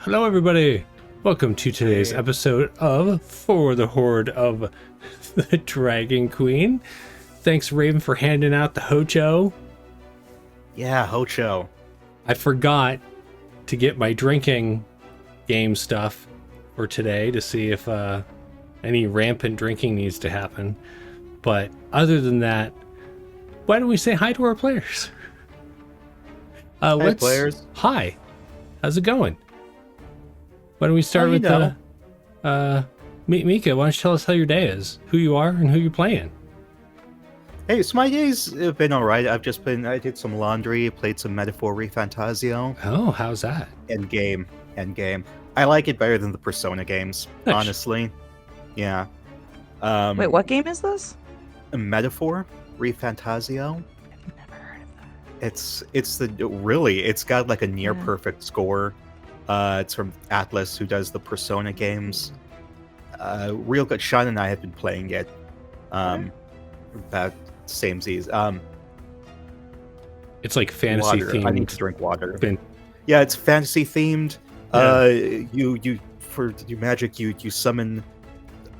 Hello, everybody. Welcome to today's episode of For the Hoard of the Dragon Queen. Thanks, Raven, for handing out the Hocho. Yeah, Hocho. I forgot to get my drinking game stuff for today to see if any rampant drinking needs to happen. But other than that, why don't we say hi to our players? Hi, players. Hi. How's it going? Why don't we start with Mika? Why don't you tell us how your day is, who you are, and who you're playing? Hey, so my days have been all right. I did some laundry, played some Metaphor Refantasio. Oh, how's that? Endgame. I like it better than the Persona games, honestly. Yeah. Wait, what game is this? Metaphor Refantasio. I've never heard of that. It's got like a near perfect score. It's from Atlas, who does the Persona games. Real good. Sean and I have been playing it. About samesies. It's like fantasy themed. I need to drink water. Yeah, it's fantasy themed. You for your magic, you summon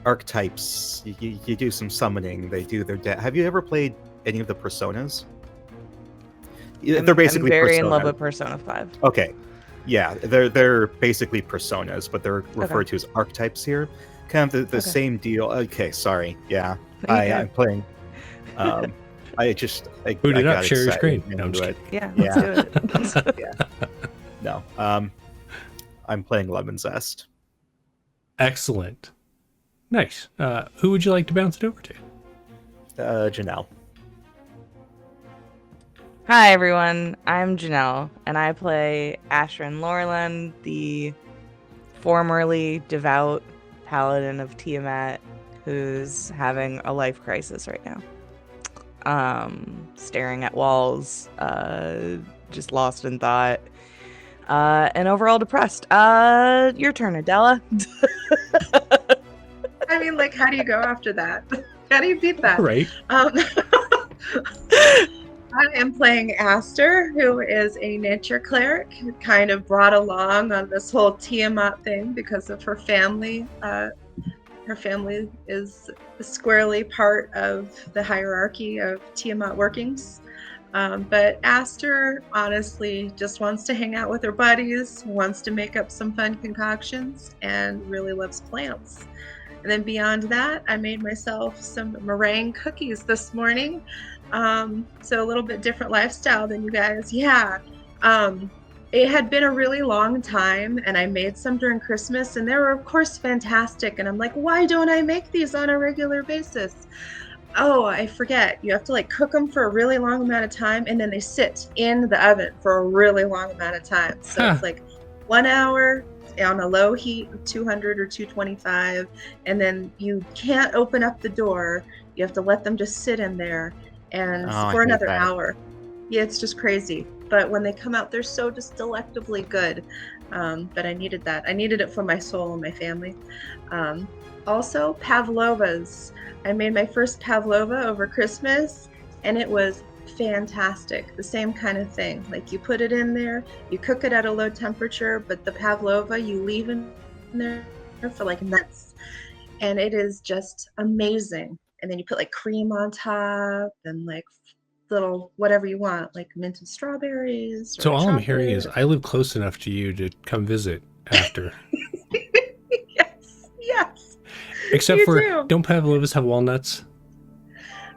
archetypes. You do some summoning. They do their Have you ever played any of the Personas? They're basically I'm very Persona. in love with Persona 5. Okay. Yeah, they're basically personas, but they're referred to as archetypes here. Kind of the same deal. Okay, sorry. Yeah, I'm playing. I boot it up, share your excited screen. and No, I'm do just it. Let's do it. Yeah. No. I'm playing Lemon Zest. Excellent. Nice. Who would you like to bounce it over to? Janelle. Hi, everyone. I'm Janelle, and I play Ashrin Lorland, the formerly devout paladin of Tiamat, who's having a life crisis right now. Staring at walls, just lost in thought, and overall depressed. Your turn, Adela. I mean, like, how do you go after that? How do you beat that? Right. I am playing Aster, who is a nature cleric, kind of brought along on this whole Tiamat thing because of her family. Her family is squarely part of the hierarchy of Tiamat workings. But Aster honestly just wants to hang out with her buddies, wants to make up some fun concoctions, and really loves plants. And then beyond that, I made myself some meringue cookies this morning. So a little bit different lifestyle than you guys. Yeah. It had been a really long time, and I made some during Christmas, and they were of course fantastic. And I'm like, why don't I make these on a regular basis? Oh, I forget. You have to like cook them for a really long amount of time, and then they sit in the oven for a really long amount of time. So it's like 1 hour on a low heat of 200 or 225, and then you can't open up the door. You have to let them just sit in there. And for another hour. Yeah, it's just crazy. But when they come out, they're so just delectably good. But I needed that. I needed it for my soul and my family. Also, pavlovas. I made my first pavlova over Christmas, and it was fantastic. The same kind of thing. Like, you put it in there, you cook it at a low temperature, but the pavlova, you leave in there for like minutes. And it is just amazing. And then you put like cream on top and like little whatever you want, like minted strawberries. So all I'm hearing is I live close enough to you to come visit after. Yes. Except don't pavlovas have walnuts?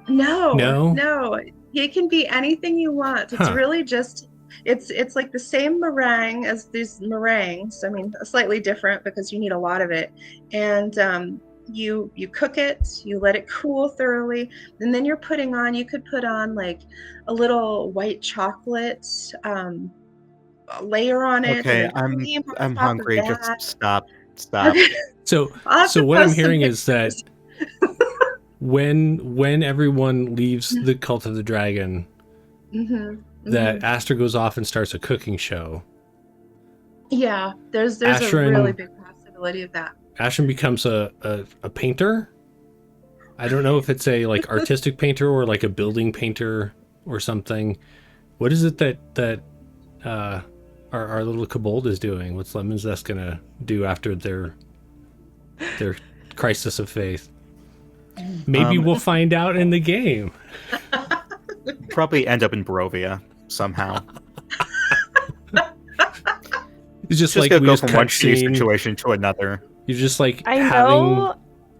No. It can be anything you want. It's really just it's like the same meringue as these meringues. I mean, slightly different because you need a lot of it. And you cook it, you let it cool thoroughly, and then you could put on like a little white chocolate layer on it. Okay, I'm hungry. Just stop. Okay. So what I'm hearing is that when everyone leaves the Cult of the Dragon, that Aster goes off and starts a cooking show. Yeah, there's a really big possibility of that. Ashrin becomes a painter. I don't know if it's a like artistic painter or like a building painter or something. What is it that our little kobold is doing. What's Lemon Zest gonna do after their crisis of faith? Maybe we'll find out in the game. Probably end up in Barovia somehow. It's just Just like gonna go from one shitty cutscene. situation to another. You're just like I having know.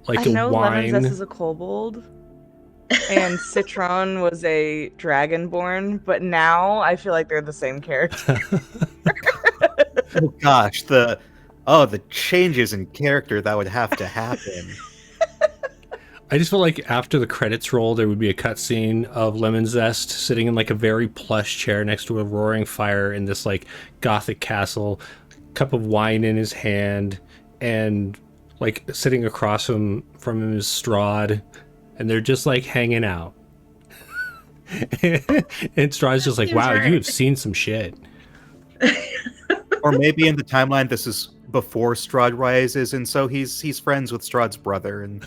like I a know wine. Lemon Zest is a kobold, and Citron was a dragonborn, but now I feel like they're the same character. Oh gosh, the changes in character that would have to happen. I just feel like after the credits roll, there would be a cutscene of Lemon Zest sitting in like a very plush chair next to a roaring fire in this like gothic castle, cup of wine in his hand, and like sitting across from him is Strahd, and they're just like hanging out. And Strahd's just like, Seems wow, right. you have seen some shit. Or maybe in the timeline, this is before Strahd rises, and so he's friends with Strahd's brother, and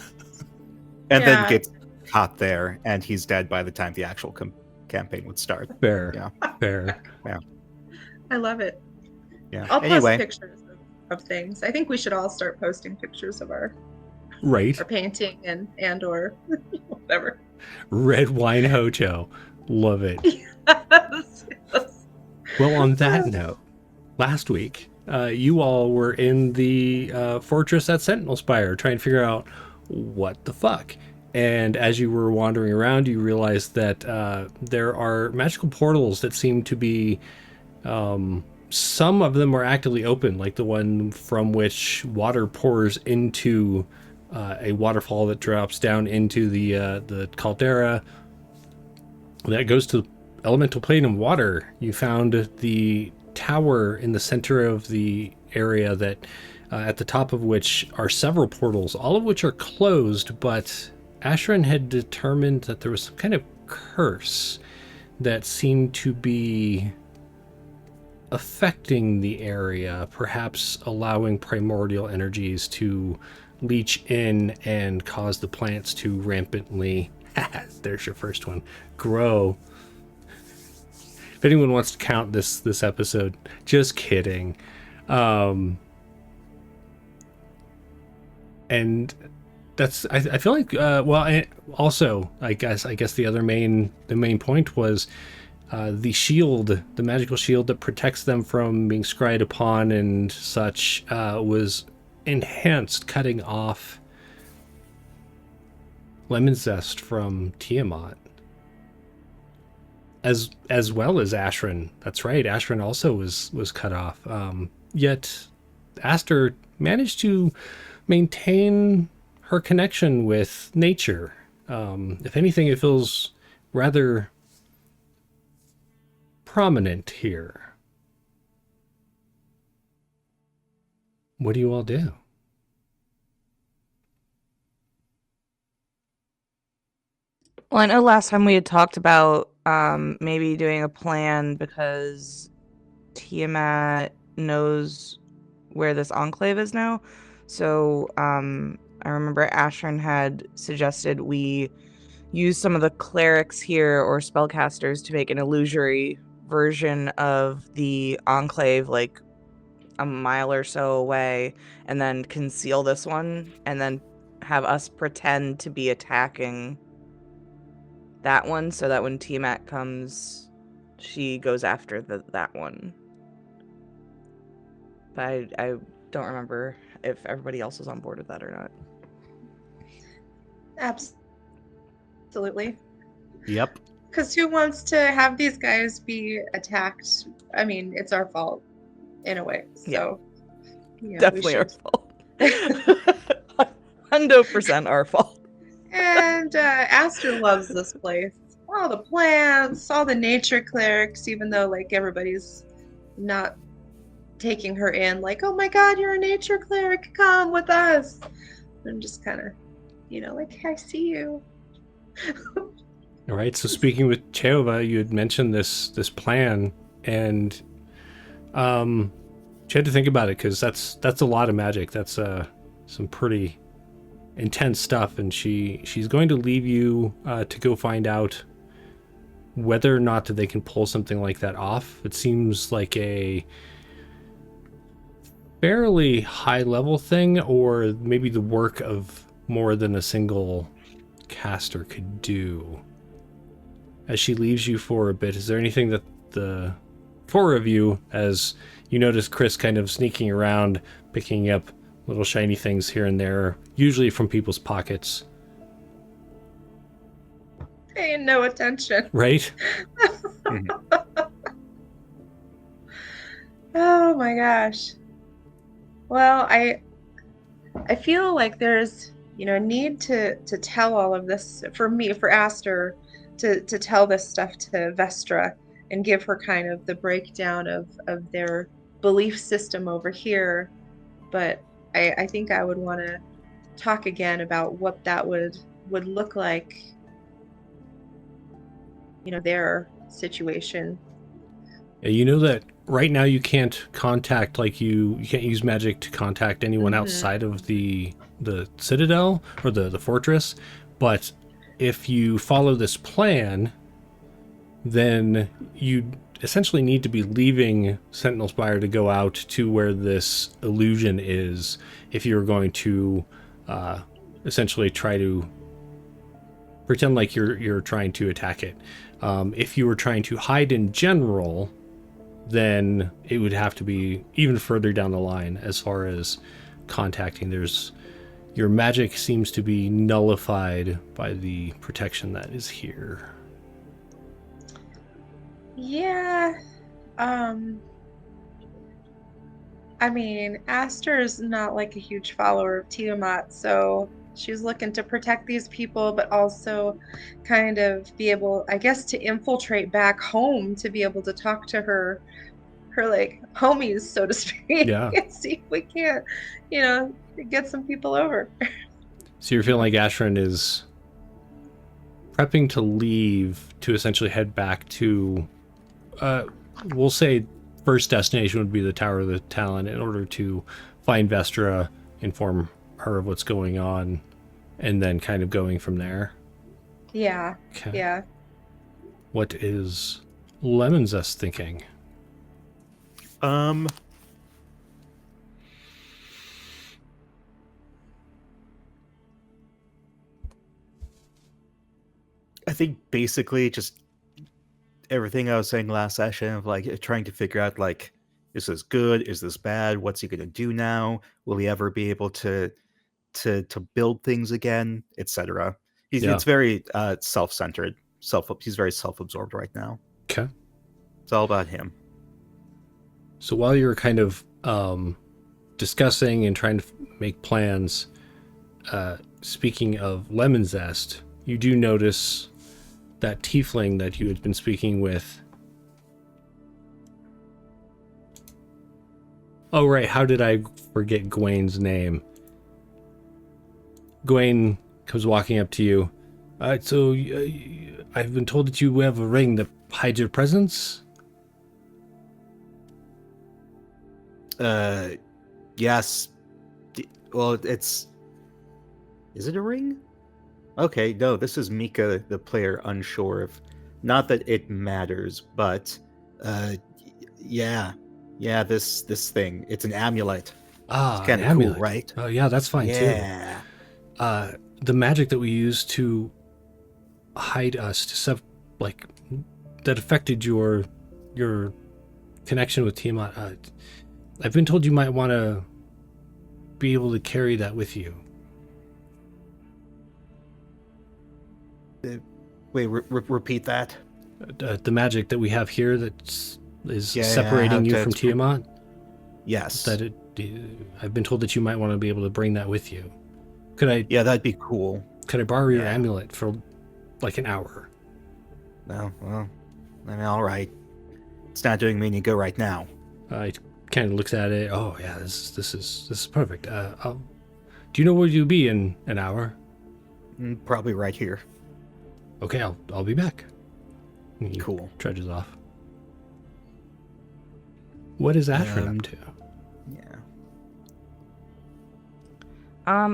then Yeah. gets caught there, and he's dead by the time the actual campaign would start. Fair, Yeah. fair. I love it. Yeah. I'll post Anyway, pictures of things. I think we should all start posting pictures of our Right. painting and or whatever. Red wine hojo. Love it. Yes. Well, on that note, last week, you all were in the fortress at Sentinelspire trying to figure out what the fuck. And as you were wandering around, you realized that there are magical portals that seem to be... some of them are actively open, like the one from which water pours into a waterfall that drops down into the caldera that goes to elemental plane of water. You found the tower in the center of the area that at the top of which are several portals, all of which are closed, but Ashran had determined that there was some kind of curse that seemed to be affecting the area, perhaps allowing primordial energies to leach in and cause the plants to rampantly, there's your first one, grow. If anyone wants to count this episode, just kidding. And that's I feel like well, also I guess the main point was the shield, the magical shield that protects them from being scryed upon and such, was enhanced, cutting off Lemon Zest from Tiamat, as well as Ashran. That's right, Ashran also was cut off. Yet Aster managed to maintain her connection with nature. If anything, it feels rather prominent here. What do you all do? Well, I know last time we had talked about maybe doing a plan because Tiamat knows where this enclave is now. So I remember Ashran had suggested we use some of the clerics here or spellcasters to make an illusory version of the enclave, like a mile or so away, and then conceal this one, and then have us pretend to be attacking that one, so that when Tiamat comes, she goes after that one. But I don't remember if everybody else was on board with that or not. Absolutely. Yep. Because who wants to have these guys be attacked? I mean, it's our fault in a way. So yeah, Definitely our fault. 100% our fault. And Aster loves this place. All the plants, all the nature clerics, even though like everybody's not taking her in, like, oh my god, you're a nature cleric, come with us. I'm just kind of, like, I see you. All right. So speaking with Cheova, you had mentioned this plan, and she had to think about it because that's a lot of magic. That's some pretty intense stuff, and she's going to leave you to go find out whether or not that they can pull something like that off. It seems like a fairly high level thing, or maybe the work of more than a single caster could do. As she leaves you for a bit, is there anything that the four of you, as you notice Chris kind of sneaking around, picking up little shiny things here and there, usually from people's pockets? Paying no attention. Right? Oh my gosh. Well, I feel like there's, a need to tell all of this for me, for Aster, to tell this stuff to Vestra and give her kind of the breakdown of their belief system over here. But I think I would want to talk again about what that would look like, their situation. Yeah, you know that right now you can't contact, like you can't use magic to contact anyone outside of the citadel or the fortress, but if you follow this plan, then you essentially need to be leaving Sentinelspire to go out to where this illusion is if you're going to essentially try to pretend like you're trying to attack it. If you were trying to hide in general, then it would have to be even further down the line as far as contacting. Your magic seems to be nullified by the protection that is here. Yeah. I mean, Aster's not like a huge follower of Tiamat, so she's looking to protect these people, but also kind of be able, I guess, to infiltrate back home to be able to talk to her like homies, so to speak. Yeah. And see if we can't, get some people over. So you're feeling like Ashrin is prepping to leave to essentially head back to, we'll say first destination would be the Tower of the Talon, in order to find Vestra, inform her of what's going on, and then kind of going from there. Yeah. Okay. Yeah. What is Lemon Zest thinking? I think basically just everything I was saying last session of like trying to figure out like, is this good? Is this bad? What's he gonna do now? Will he ever be able to build things again, etc. It's very self-centered. He's very self-absorbed right now. Okay. It's all about him. So while you're kind of discussing and trying to make plans, speaking of Lemon Zest, you do notice that tiefling that you had been speaking with. Oh, right. How did I forget Gawain's name? Gawain comes walking up to you. So I've been told that you have a ring that hides your presence? Yes. Well, is it a ring? Okay, no, this is Mika, the player, unsure of. Not that it matters, but yeah, this thing. It's an amulet. Ah, it's kind of cool, right? Oh yeah, that's fine too. Yeah. The magic that we use to hide us, that affected your connection with Tiamat. I've been told you might want to be able to carry that with you. Wait, repeat that. The magic that we have here is separating you from Tiamat. Yes. I've been told that you might want to be able to bring that with you. Could I? Yeah, that'd be cool. Could I borrow your amulet for like an hour? No, well, I mean, all right. It's not doing me any good right now. He kind of looks at it. Oh yeah, this is perfect. Do you know where you'll be in an hour? Probably right here. Okay, I'll be back. He cool. Trudges off. What is Ashrin up to? Yeah.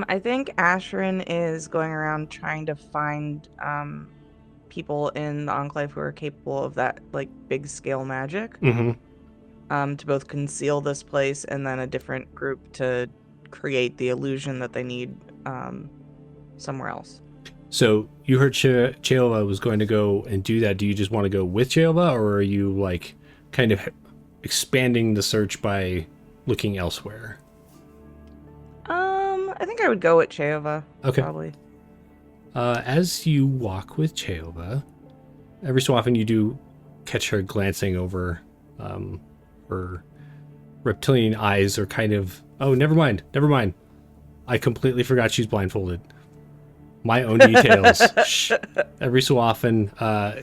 I think Ashrin is going around trying to find people in the Enclave who are capable of that like big scale magic. Mm-hmm. to both conceal this place and then a different group to create the illusion that they need somewhere else. So you heard Cheova was going to go and do that. Do you just want to go with Cheova, or are you like kind of expanding the search by looking elsewhere? I think I would go with Cheova. Okay. Probably. As you walk with Cheova, every so often you do catch her glancing over. Her reptilian eyes are kind of, oh, never mind. I completely forgot she's blindfolded. My own details. Shh. Every so often,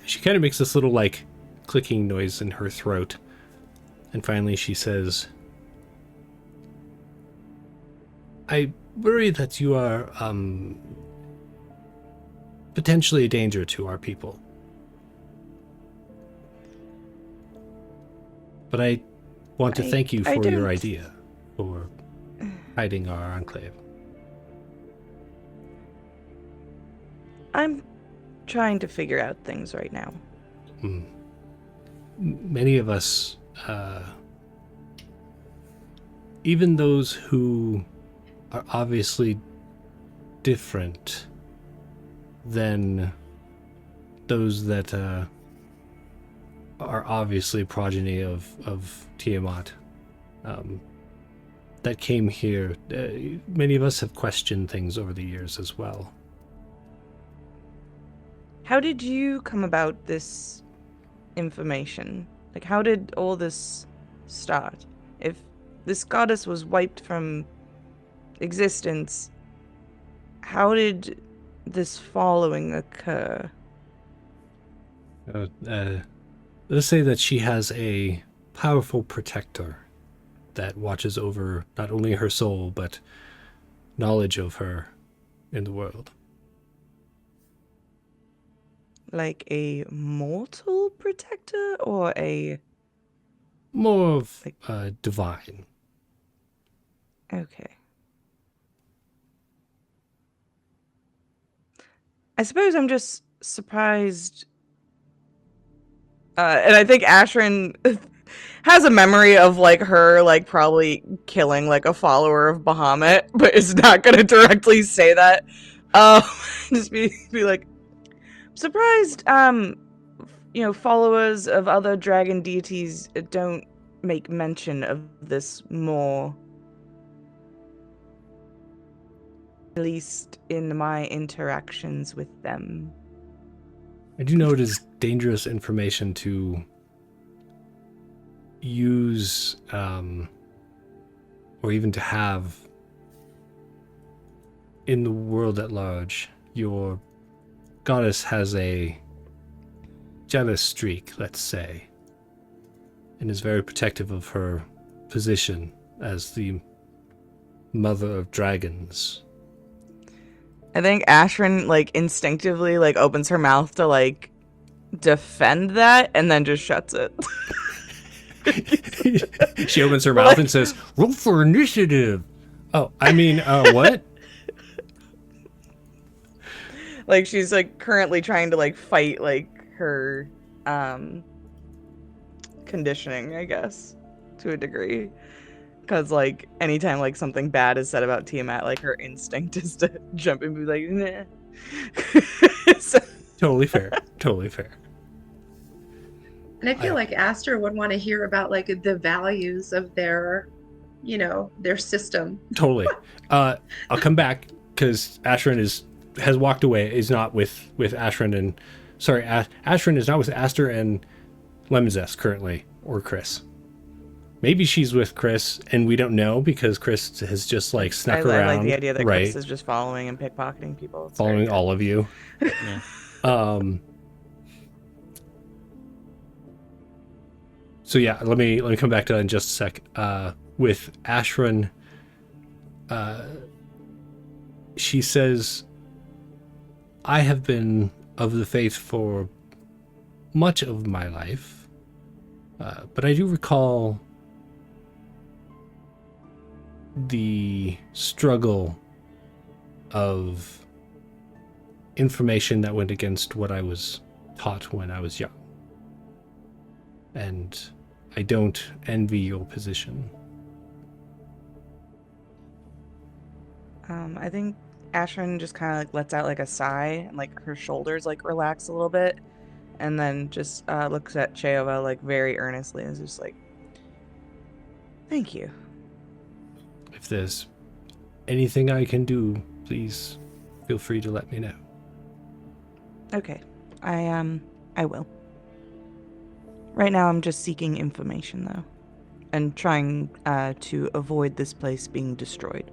she kind of makes this little like clicking noise in her throat. And finally she says, I worry that you are potentially a danger to our people. But I want to thank you for your idea for hiding our enclave. I'm trying to figure out things right now. Many of us, even those who are obviously different than those that are obviously progeny of Tiamat, that came here, many of us have questioned things over the years as well. How did you come about this information? Like, how did all this start? If this goddess was wiped from existence, how did this following occur? Let's say that she has a powerful protector that watches over not only her soul, but knowledge of her in the world. Like a mortal protector or a... More of divine. Okay. I suppose I'm just surprised. And I think Ashrin has a memory of like her like probably killing like a follower of Bahamut, but is not gonna directly say that. Just be like, surprised followers of other dragon deities don't make mention of this more, at least in my interactions with them. I do know it is dangerous information to use or even to have in the world at large. Your goddess has a jealous streak, let's say, and is very protective of her position as the mother of dragons. I think Ashrin like instinctively like opens her mouth to like defend that and then just shuts it. She opens her mouth and says, "Roll for initiative." Oh, I mean, what? Like she's like currently trying to like fight like her conditioning, I guess, to a degree. Because like anytime like something bad is said about Tiamat, like her instinct is to jump and be like, nah. So... Totally fair. Totally fair. And I feel like Aster would want to hear about like the values of their, their system. Totally. I'll come back because Ashrin has walked away. Is not with Ashrin and Ashrin is not with Aster and Lemon Zest currently, or Chris. Maybe she's with Chris and we don't know because Chris has just like snuck around. I like the idea that right. Chris is just following and pickpocketing people. It's following all of you. Yeah. So yeah, let me come back to that in just a sec. With Ashrin, she says, I have been of the faith for much of my life, but I do recall the struggle of information that went against what I was taught when I was young. And I don't envy your position. I think Ashrin just kind of like lets out like a sigh and like her shoulders like relax a little bit, and then just looks at Cheova like very earnestly and is just like, "Thank you." If there's anything I can do, please feel free to let me know. Okay, I will. Right now, I'm just seeking information though, and trying to avoid this place being destroyed.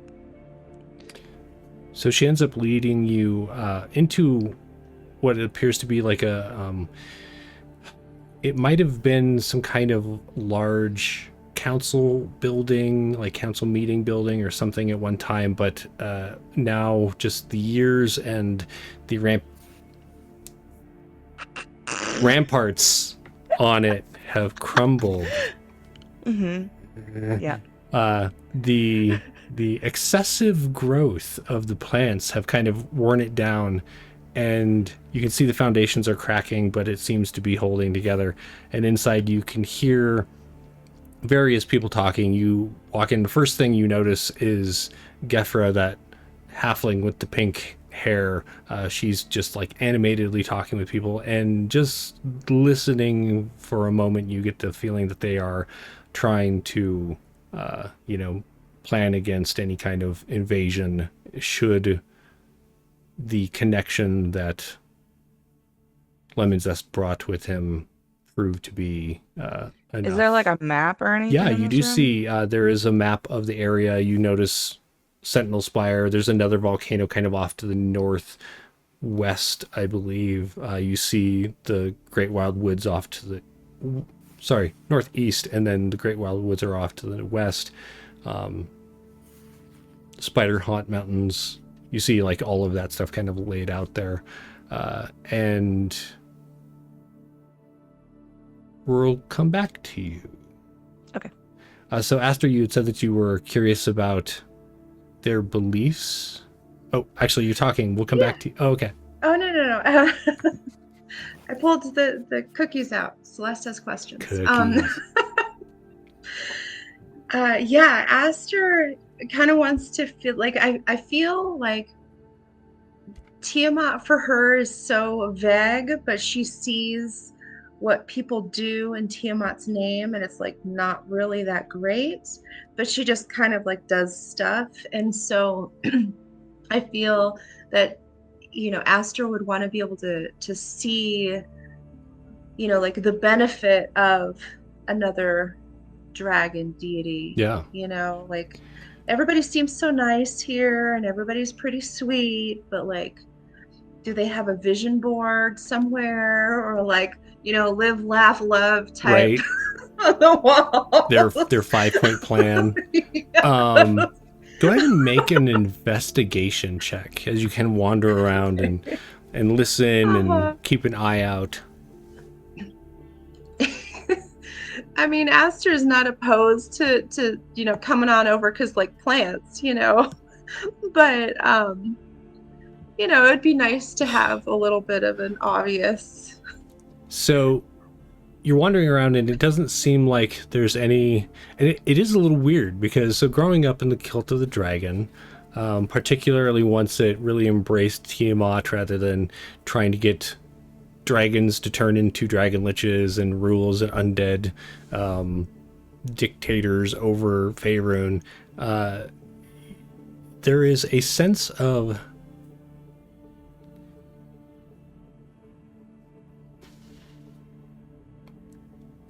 So she ends up leading you into what appears to be like a it might have been some kind of large council building, like council meeting building or something at one time, but now just the years and the ramparts on it have crumbled. Mm-hmm. Yeah. The excessive growth of the plants have kind of worn it down, and you can see the foundations are cracking, but it seems to be holding together. And inside you can hear various people talking. You walk in, the first thing you notice is Gefra, that halfling with the pink hair. She's just like animatedly talking with people, and just listening for a moment you get the feeling that they are trying to plan against any kind of invasion should the connection that Lemon Zest brought with him prove to be enough. Is there like a map or anything? Yeah, in you this do room? see there is a map of the area. You notice Sentinelspire. There's another volcano kind of off to the northwest, I believe. You see the Great Wild Woods off to the northeast, and then the Great Wild Woods are off to the west. Spider Haunt Mountains. You see like all of that stuff kind of laid out there. And we'll come back to you. Okay. So Aster, you had said that you were curious about their beliefs. Oh, actually, you're talking. We'll come back to you. Oh, okay. Oh, no. I pulled the cookies out. Celeste has questions. Yeah, Aster kind of wants to feel like I feel like Tiamat for her is so vague, but she sees what people do in Tiamat's name, and it's like not really that great, but she just kind of like does stuff. And so I feel that Aster would want to be able to see like the benefit of another dragon deity. Yeah. Like everybody seems so nice here and everybody's pretty sweet, but like, do they have a vision board somewhere, or like, live, laugh, love type Right. on the wall? Their 5-point plan. Yeah. Go ahead and make an investigation check as you can wander around and listen and keep an eye out. I mean, Aster's not opposed to coming on over because like plants, but it'd be nice to have a little bit of an obvious. So you're wandering around and it doesn't seem like there's any, and it is a little weird because growing up in the Cult of the Dragon, particularly once it really embraced Tiamat rather than trying to get dragons to turn into dragon liches and rules and undead dictators over Faerun, there is a sense of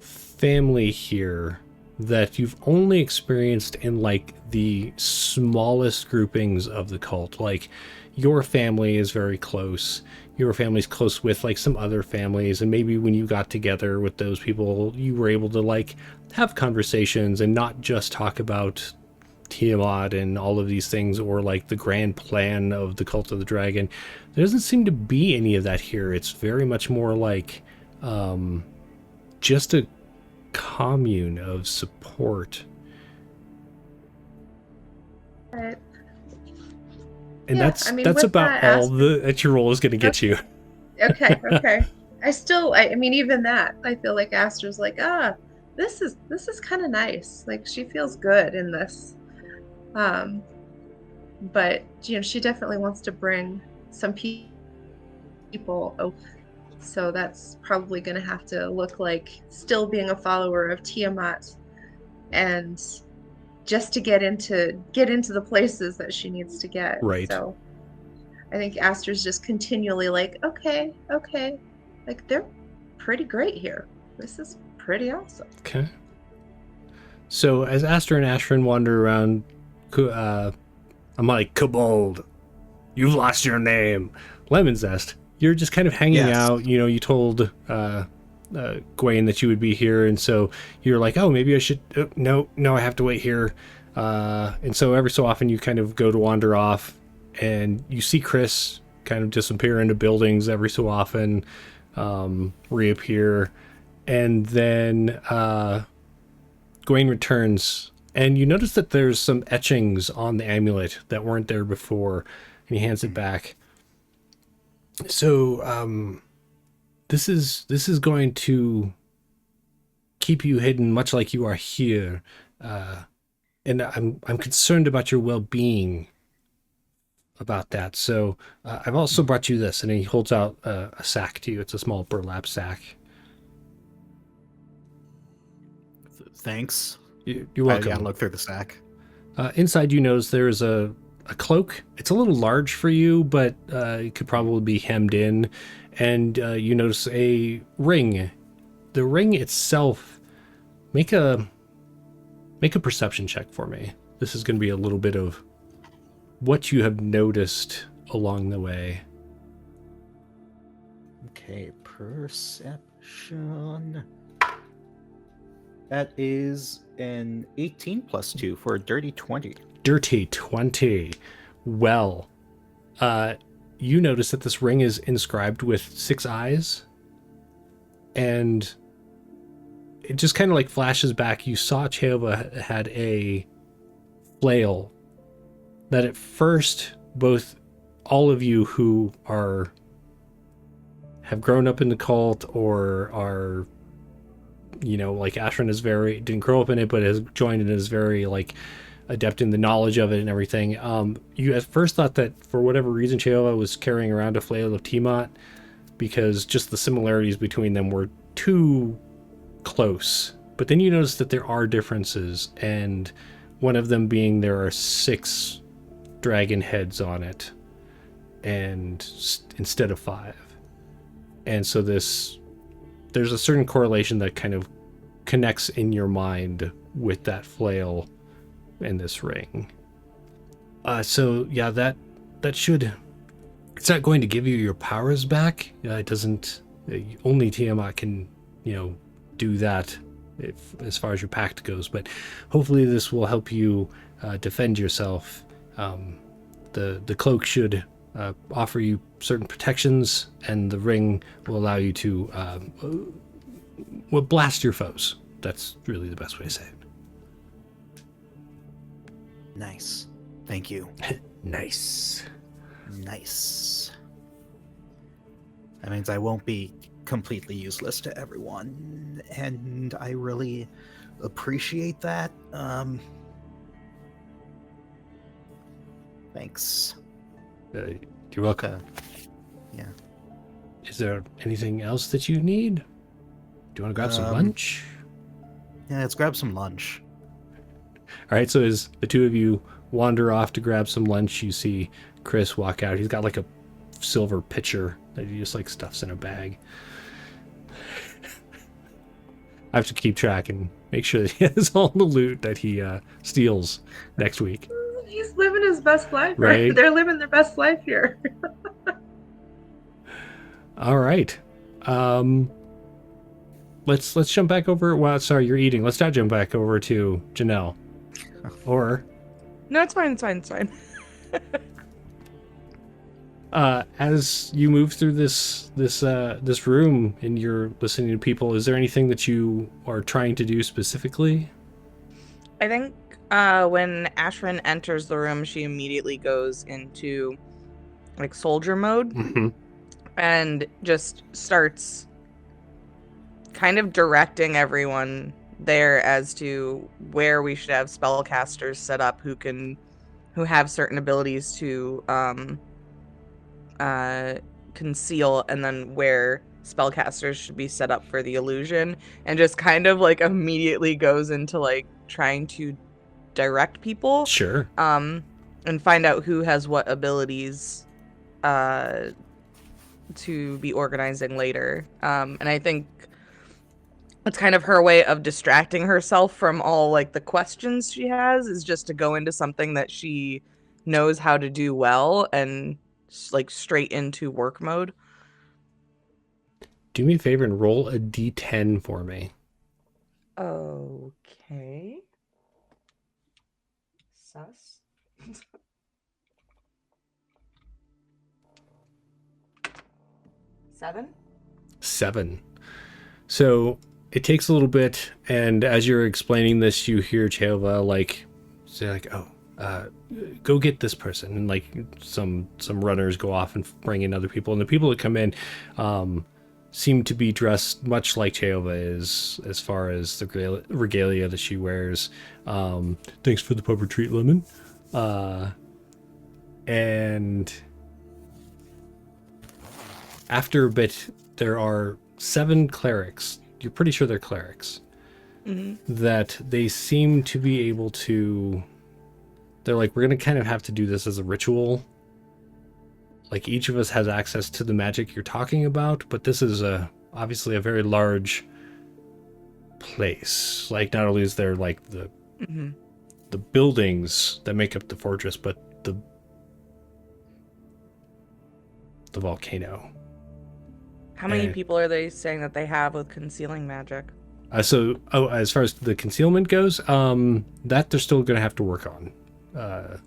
family here that you've only experienced in like the smallest groupings of the cult. Like your family is very close. Your family's close with like some other families, and maybe when you got together with those people, you were able to like have conversations and not just talk about Tiamat and all of these things or like the grand plan of the Cult of the Dragon. There doesn't seem to be any of that here. It's very much more like just a commune of support. Right. And Yeah, that's I mean, that's with about that all that your role is going to get you. Okay. I mean, even that, I feel like Aster's like, this is kind of nice. Like, she feels good in this. But she definitely wants to bring some people. Oh, so that's probably going to have to look like still being a follower of Tiamat, and just to get into the places that she needs to get. Right. So I think Aster's just continually like, okay, like, they're pretty great here. This is pretty awesome. Okay. So as Aster and Ashrin wander around, I'm like, Kobold, you've lost your name. Lemon Zest, you're just kind of hanging out. You told Gwaine that you would be here, and so you're like, oh, maybe I should. No, I have to wait here. And so every so often you kind of go to wander off, and you see Chris kind of disappear into buildings every so often, reappear, and then Gwaine returns, and you notice that there's some etchings on the amulet that weren't there before, and he hands it back. So this is going to keep you hidden, much like you are here, and I'm concerned about your well-being about that. So I've also brought you this, and he holds out a sack to you. It's a small burlap sack. Thanks. You're welcome. I look through the sack. Inside, you notice there is a cloak. It's a little large for you, but it could probably be hemmed in. And you notice a ring. The ring itself, make a perception check for me. This is going to be a little bit of what you have noticed along the way. Okay, perception. That is an 18 plus 2 for a dirty 20. Dirty 20. Well, you notice that this ring is inscribed with 6 eyes, and it just kind of like flashes back. You saw Cheova had a flail that at first, both all of you who have grown up in the cult or are, like Ashrin didn't grow up in it, but has joined and is very like adept in the knowledge of it and everything. You at first thought that for whatever reason Cheova was carrying around a flail of Tiamat, because just the similarities between them were too close. But then you notice that there are differences, and one of them being there are 6 dragon heads on it, and instead of 5. And so there's a certain correlation that kind of connects in your mind with that flail and this ring. So yeah, that should, it's not going to give you your powers back. It doesn't, only Tiamat can, do that as far as your pact goes, but hopefully this will help you defend yourself. The cloak should offer you certain protections, and the ring will allow you to blast your foes. That's really the best way to say it. Nice. Thank you. Nice. That means I won't be completely useless to everyone, and I really appreciate that. Thanks. You're welcome. Yeah. Is there anything else that you need? Do you want to grab some lunch? Yeah, let's grab some lunch. All right, so as the two of you wander off to grab some lunch, you see Chris walk out. He's got like a silver pitcher that he just like stuffs in a bag. I have to keep track and make sure that he has all the loot that he steals next week. He's living his best life, right? They're living their best life here. All right. Let's jump back over. Well, sorry, you're eating. Let's not jump back over to Janelle. Or no, it's fine. As you move through this room and you're listening to people, is there anything that you are trying to do specifically? I think when Ashrin enters the room, she immediately goes into like soldier mode, mm-hmm. and just starts kind of directing everyone there as to where we should have spellcasters set up who have certain abilities to conceal, and then where spellcasters should be set up for the illusion, and just kind of like immediately goes into like trying to direct people. Sure. And find out who has what abilities to be organizing later. And I think it's kind of her way of distracting herself from all like the questions she has, is just to go into something that she knows how to do well and like straight into work mode. Do me a favor and roll a d10 for me. Okay. Sus. 7. So it takes a little bit, and as you're explaining this, you hear Cheova like say like, "Oh, go get this person," and like some runners go off and bring in other people, and the people that come in seem to be dressed much like Cheova is, as far as the regalia that she wears. Thanks for the pepper treat, Lemon. And after a bit, there are 7 clerics. You're pretty sure they're clerics. Mm-hmm. That they seem to be able to... They're like, we're going to kind of have to do this as a ritual. Like, each of us has access to the magic you're talking about, but this is obviously a very large place. Like, not only is there, like, the buildings that make up the fortress, but the volcano. How many people are they saying that they have with concealing magic? As far as the concealment goes, that they're still going to have to work on.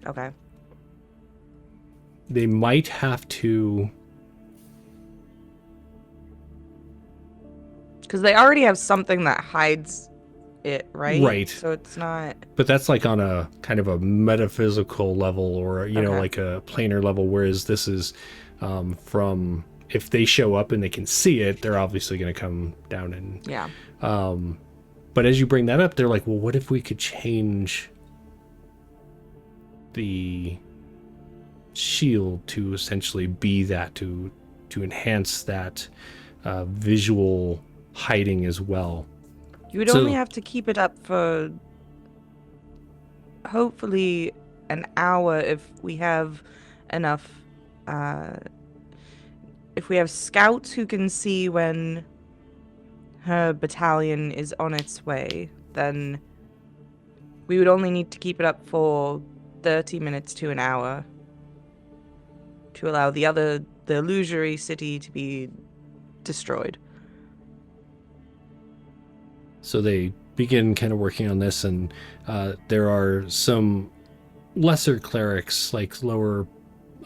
Okay. They might have to... Because they already have something that hides it, right? Right. So it's not... But that's like on a kind of a metaphysical level, or, you know, like a planar level, whereas this is from... If they show up and they can see it, they're obviously going to come down and... Yeah. But as you bring that up, they're like, well, what if we could change the shield to essentially be that, to enhance that visual hiding as well? You would only have to keep it up for hopefully an hour if we have enough... if we have scouts who can see when her battalion is on its way, then we would only need to keep it up for 30 minutes to an hour to allow the illusory city to be destroyed. So they begin kind of working on this, and there are some lesser clerics, like lower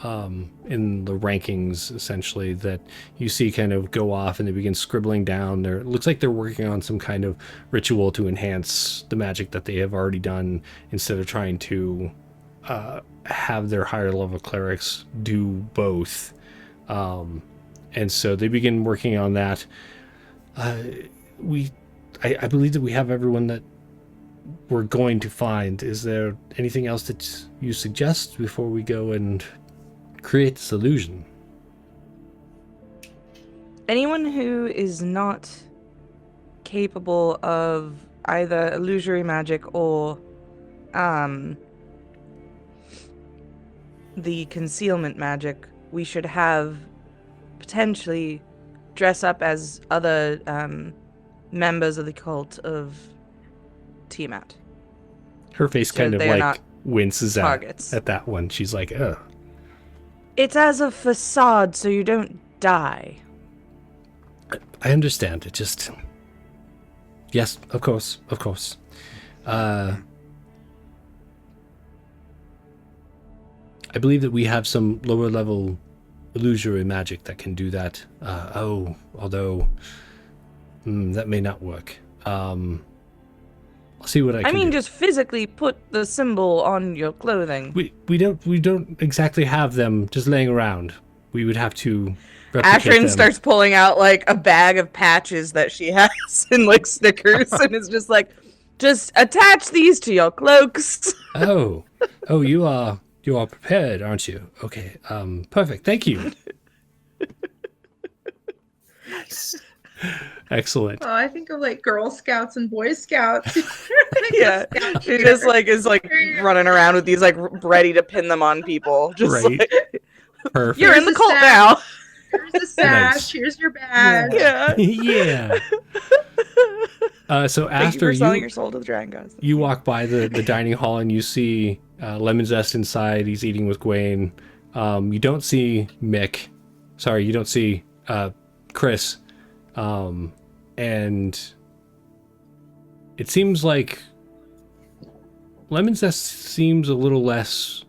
in the rankings, essentially, that you see kind of go off and they begin scribbling down. It looks like they're working on some kind of ritual to enhance the magic that they have already done, instead of trying to have their higher level clerics do both. And so they begin working on that. I believe that we have everyone that we're going to find. Is there anything else that you suggest before we go and create this illusion? Anyone who is not capable of either illusory magic or the concealment magic, we should have potentially dress up as other members of the cult of Tiamat. Her face So kind of they're like not winces targets. at that one. She's like, ugh. It's as a facade so you don't die. I understand. It just... Yes, of course. I believe that we have some lower level illusory magic that can do that. Although that may not work. I'll see what I can do. Just physically put the symbol on your clothing. We don't exactly have them just laying around. we would have to replicate Ashrin them. starts pulling out like a bag of patches that she has and like stickers, and is just like, just attach these to your cloaks. Oh, you are prepared, aren't you? Okay, perfect. Thank you. Nice. Excellent. Oh, I think of like Girl Scouts and Boy Scouts. Yeah, she just like is like running around with these like ready to pin them on people. Just Right. like, Perfect. you're in the Here's a cult sash. now. Here's the sash. Nice. Here's your badge. Yeah. Yeah. So Thank you after for selling your soul to the dragon gods. you walk by the dining hall and you see Lemon Zest inside. He's eating with Gwaine. You don't see Mick. Sorry, you don't see Chris. And it seems like Lemon Zest seems a little less...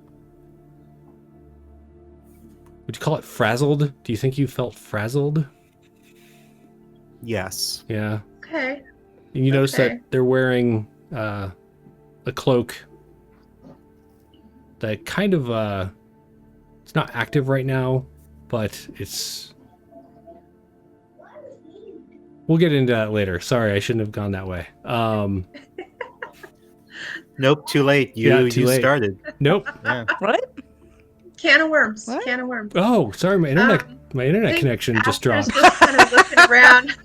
Would you call it frazzled? Do you think you felt frazzled? Yes. Yeah. Okay. And you notice Okay. that they're wearing a cloak that kind of it's not active right now, but it's... We'll get into that later. Sorry, I shouldn't have gone that way. Nope, too late. Too late. Started. Nope. Yeah. What? Can of worms. What? Can of worms. Oh, sorry, my internet I think connection just Aster's dropped. just kind of looking around.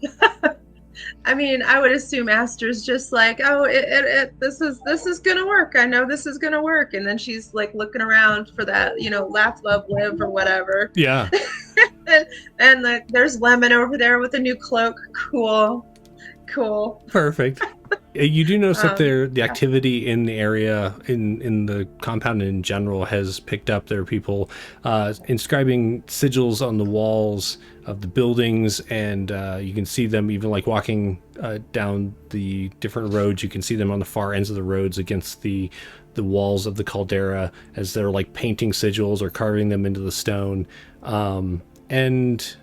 I mean, I would assume Aster's just like, oh, this is gonna work. I know this is gonna work, and then she's like looking around for that, laugh, love, live, or whatever. Yeah. And there's Lemon over there with a new cloak. Cool. Perfect. You do notice that the yeah. activity in the area, in the compound in general, has picked up. There are people inscribing sigils on the walls of the buildings, and you can see them even like walking down the different roads. You can see them on the far ends of the roads against the walls of the caldera as they're like painting sigils or carving them into the stone. And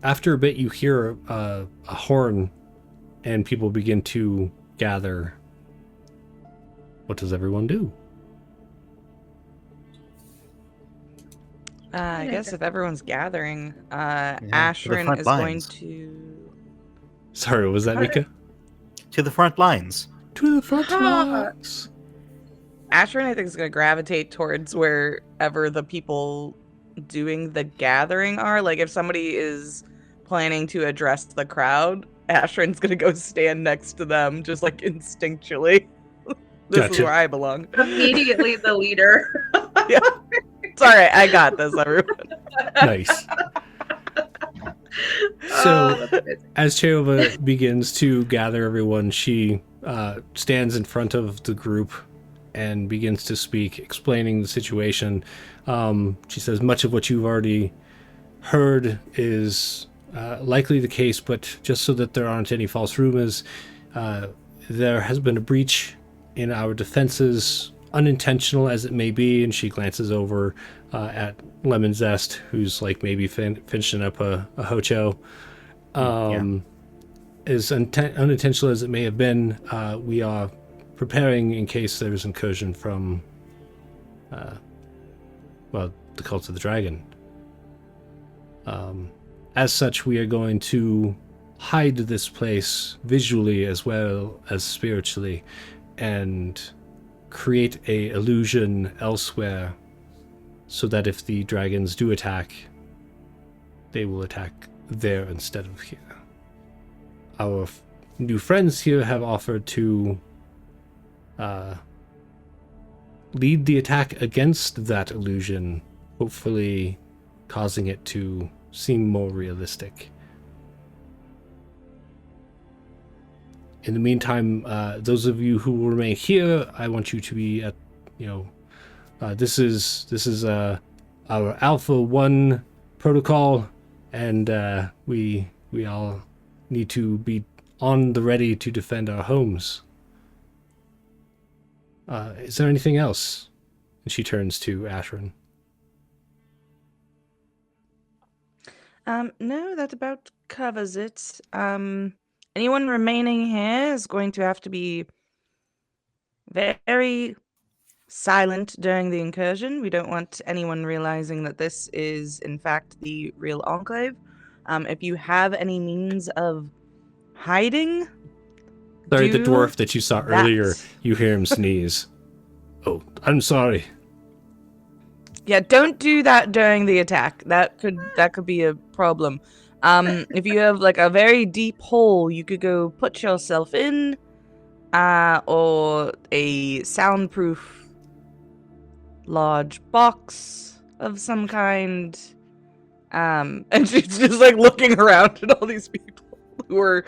after a bit, you hear a horn, and people begin to gather. What does everyone do? I guess if everyone's gathering, to the Ashrin front is going lines. to. Sorry, was that Mika? To the front lines. To the front Ah. lines. Ashrin, I think, is going to gravitate towards wherever the people doing the gathering are. Like, if somebody is planning to address the crowd, Ashrin's going to go stand next to them, just like instinctually. This is Gotcha. where I belong. Immediately the leader. Yeah. It's all right. I got this, everyone. Nice. So, that's amazing. as Cheova begins to gather everyone, she stands in front of the group and begins to speak, explaining the situation. She says, much of what you've already heard is likely the case, but just so that there aren't any false rumors, there has been a breach in our defenses, unintentional as it may be. And she glances over at Lemon Zest, who's like maybe finishing up a hocho. As unintentional as it may have been, we are preparing in case there's incursion from, the cult of the dragon. As such, we are going to hide this place visually as well as spiritually and create a illusion elsewhere so that if the dragons do attack, they will attack there instead of here. Our new friends here have offered to lead the attack against that illusion, hopefully causing it to seem more realistic. In the meantime, those of you who will remain here, I want you to be at, this is our Alpha 1 protocol, and we all need to be on the ready to defend our homes. Is there anything else? And she turns to Ashrin. No, that about covers it. Anyone remaining here is going to have to be very silent during the incursion. We don't want anyone realizing that this is, in fact, the real Enclave. If you have any means of hiding... Sorry, the dwarf that you saw earlier, you hear him sneeze. Oh, I'm sorry. Yeah, don't do that during the attack. That could be a problem. If you have like a very deep hole, you could go put yourself in, or a soundproof large box of some kind. And she's just like looking around at all these people who are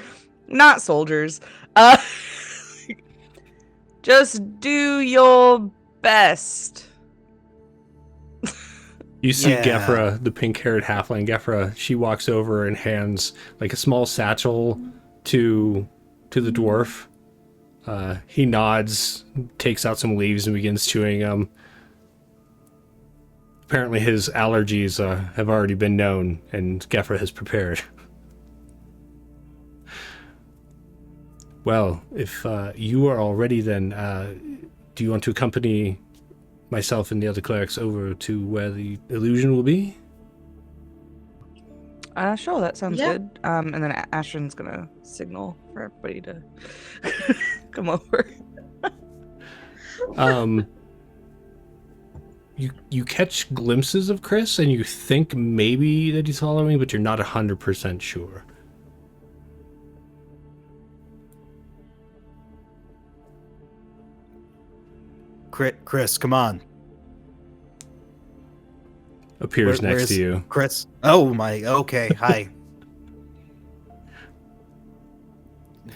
not soldiers. Just do your best. You see Gefra, the pink-haired halfling Gefra, she walks over and hands like a small satchel to the dwarf. He nods, takes out some leaves and begins chewing them. Apparently his allergies have already been known, and Gefra has prepared. Well, if you are all ready, then do you want to accompany myself and the other clerics over to where the illusion will be? Sure, that sounds good. And then Ashton's gonna signal for everybody to come over. You catch glimpses of Chris, and you think maybe that he's following, but you're not 100% sure. Chris, come on. Appears next to you. Chris. Oh my. Okay. Hi.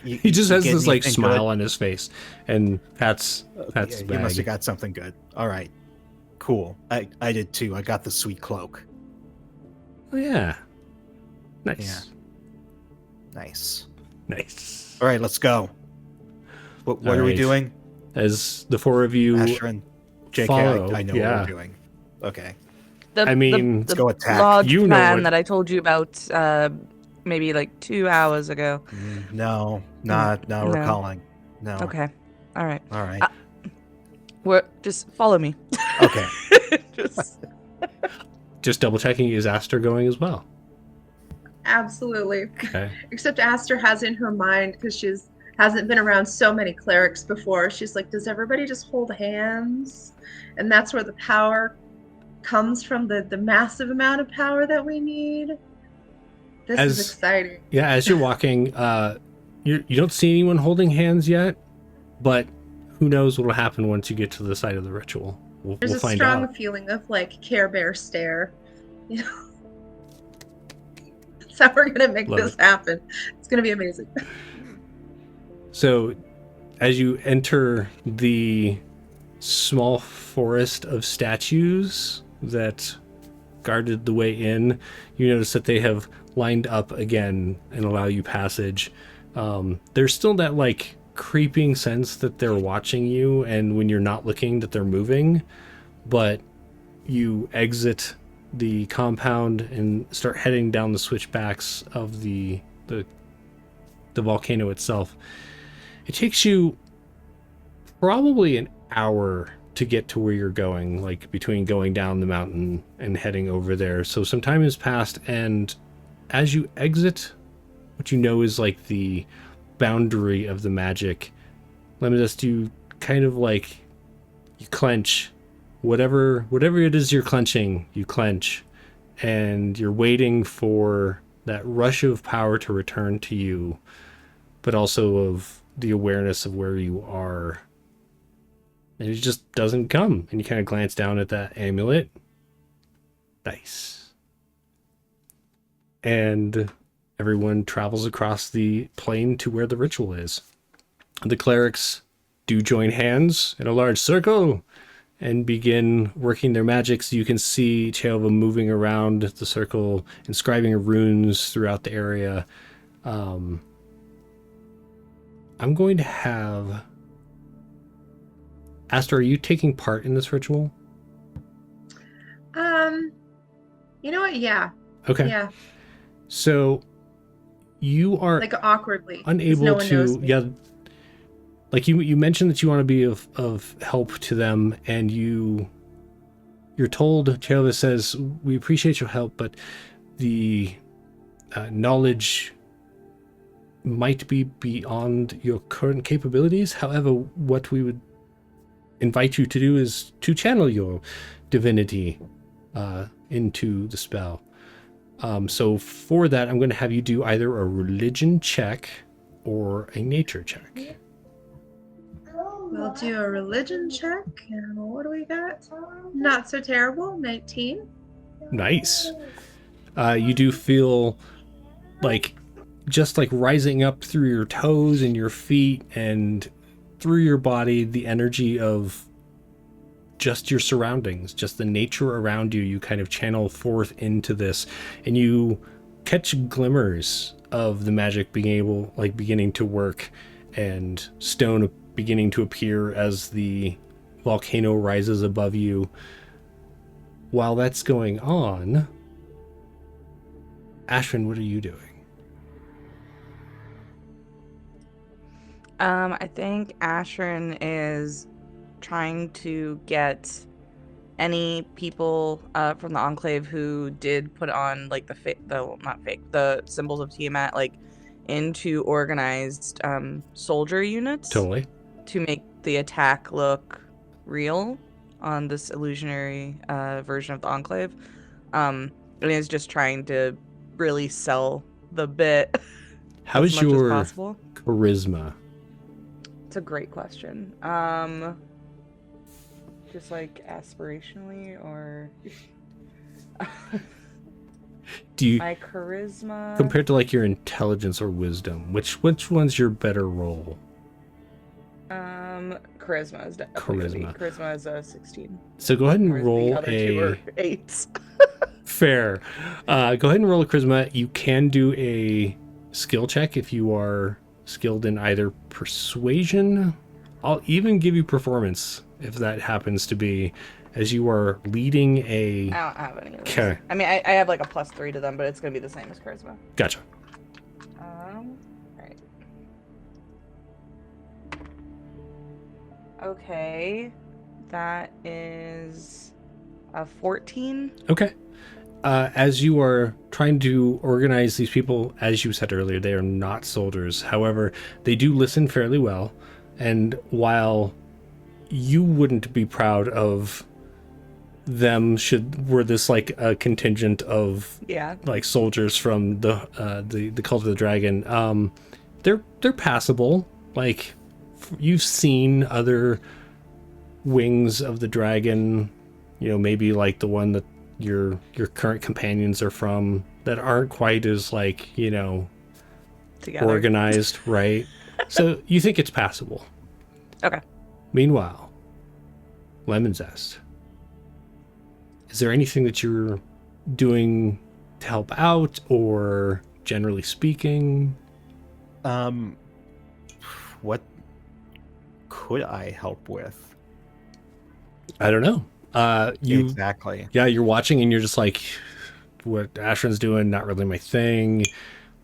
He just has this like smile on his face, and pats his bag. You must have got something good. All right. Cool. I did too. I got the sweet cloak. Oh yeah. Nice. Yeah. Nice. All right. Let's go. What are we doing? As the four of you Ashrin, JK, follow, I know what we're doing. Okay. Let's go attack. Large plan that I told you about maybe like 2 hours ago. No, not recalling. No. Okay. All right. Just follow me. Okay. Just double checking, is Aster going as well? Absolutely. Okay. Except Aster has in her mind, because she's hasn't been around so many clerics before. She's like, does everybody just hold hands? And that's where the power comes from, the massive amount of power that we need. This is exciting. Yeah, as you're walking, you don't see anyone holding hands yet, but who knows what will happen once you get to the site of the ritual. We'll find out. There's a strong feeling of like Care Bear stare. You know? That's how we're going to make this happen. It's going to be amazing. So, as you enter the small forest of statues that guarded the way in, you notice that they have lined up again and allow you passage. There's still that like creeping sense that they're watching you, and when you're not looking that they're moving, but you exit the compound and start heading down the switchbacks of the volcano itself. It takes you probably an hour to get to where you're going, like between going down the mountain and heading over there. So some time has passed, and as you exit what you know is like the boundary of the magic, Lemidus, you kind of like, you clench. Whatever it is you're clenching, you clench, and you're waiting for that rush of power to return to you, but also of the awareness of where you are. And it just doesn't come. And you kind of glance down at that amulet. Nice. And everyone travels across the plain to where the ritual is. The clerics do join hands in a large circle and begin working their magics. You can see Cheova moving around the circle, inscribing runes throughout the area. I'm going to have... Aster, are you taking part in this ritual? You know what? Yeah. Okay. Yeah. So you are like awkwardly unable no one knows to. me. Yeah. like you mentioned that you want to be of help to them, and you're told, Jehovah says, we appreciate your help, but the knowledge might be beyond your current capabilities. However, what we would invite you to do is to channel your divinity into the spell. So for that, I'm going to have you do either a religion check or a nature check. We'll do a religion check. And what do we got? Not so terrible. 19. Nice. You do feel like just like rising up through your toes and your feet and through your body, the energy of just your surroundings, just the nature around you. You kind of channel forth into this, and you catch glimmers of the magic beginning to work, and stone beginning to appear as the volcano rises above you. While that's going on, Ashwin, what are you doing? I think Ashrin is trying to get any people from the Enclave who did put on like the symbols of Tiamat like into organized soldier units. Totally. To make the attack look real on this illusionary version of the Enclave. And is just trying to really sell the bit. How is your charisma? It's a great question. Just like aspirationally, or do you my charisma compared to like your intelligence or wisdom? Which one's your better role? Charisma is definitely charisma is a 16. So go ahead and Whereas roll the other two are 8s. Fair. Go ahead and roll a charisma. You can do a skill check if you are skilled in either persuasion. I'll even give you performance if that happens to be, as you are leading a... I don't have any of those. Okay. I mean, I have like a +3 to them, but it's going to be the same as charisma. Gotcha. Right. Okay. That is a 14. Okay. As you are trying to organize these people, as you said earlier, they are not soldiers. However, they do listen fairly well. And while you wouldn't be proud of them were this like a contingent of like soldiers from the Cult of the Dragon, they're passable. Like, you've seen other wings of the dragon, maybe like the one that your current companions are from, that aren't quite as like, together, organized, right? So you think it's passable. Okay. Meanwhile, Lemon Zest, is there anything that you're doing to help out, or generally speaking? What could I help with? I don't know. Exactly. Yeah, you're watching and you're just like, what Ashrin's doing, not really my thing.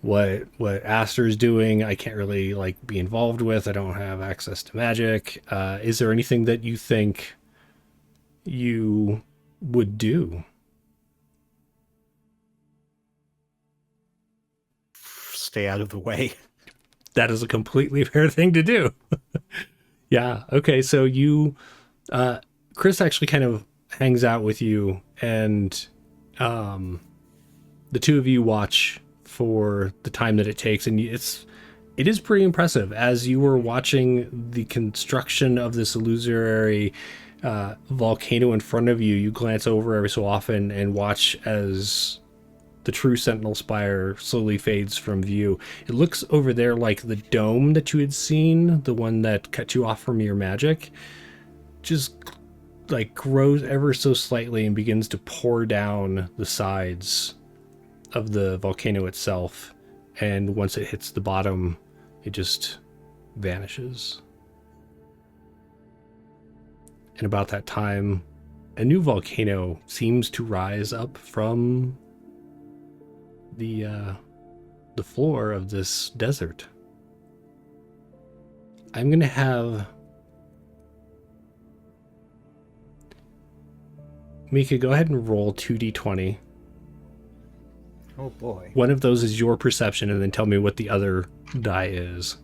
What Aster's doing, I can't really like be involved with. I don't have access to magic. Is there anything that you think you would do? Stay out of the way. That is a completely fair thing to do. Yeah. Okay. So Chris actually kind of hangs out with you, and the two of you watch for the time that it takes, and it is pretty impressive. As you were watching the construction of this illusory volcano in front of you, you glance over every so often and watch as the true Sentinelspire slowly fades from view. It looks over there like the dome that you had seen, the one that cut you off from your magic, just like grows ever so slightly and begins to pour down the sides of the volcano itself. And once it hits the bottom, it just vanishes. And about that time, a new volcano seems to rise up from the floor of this desert. I'm going to have Mika go ahead and roll 2d20. Oh boy. One of those is your perception, and then tell me what the other die is.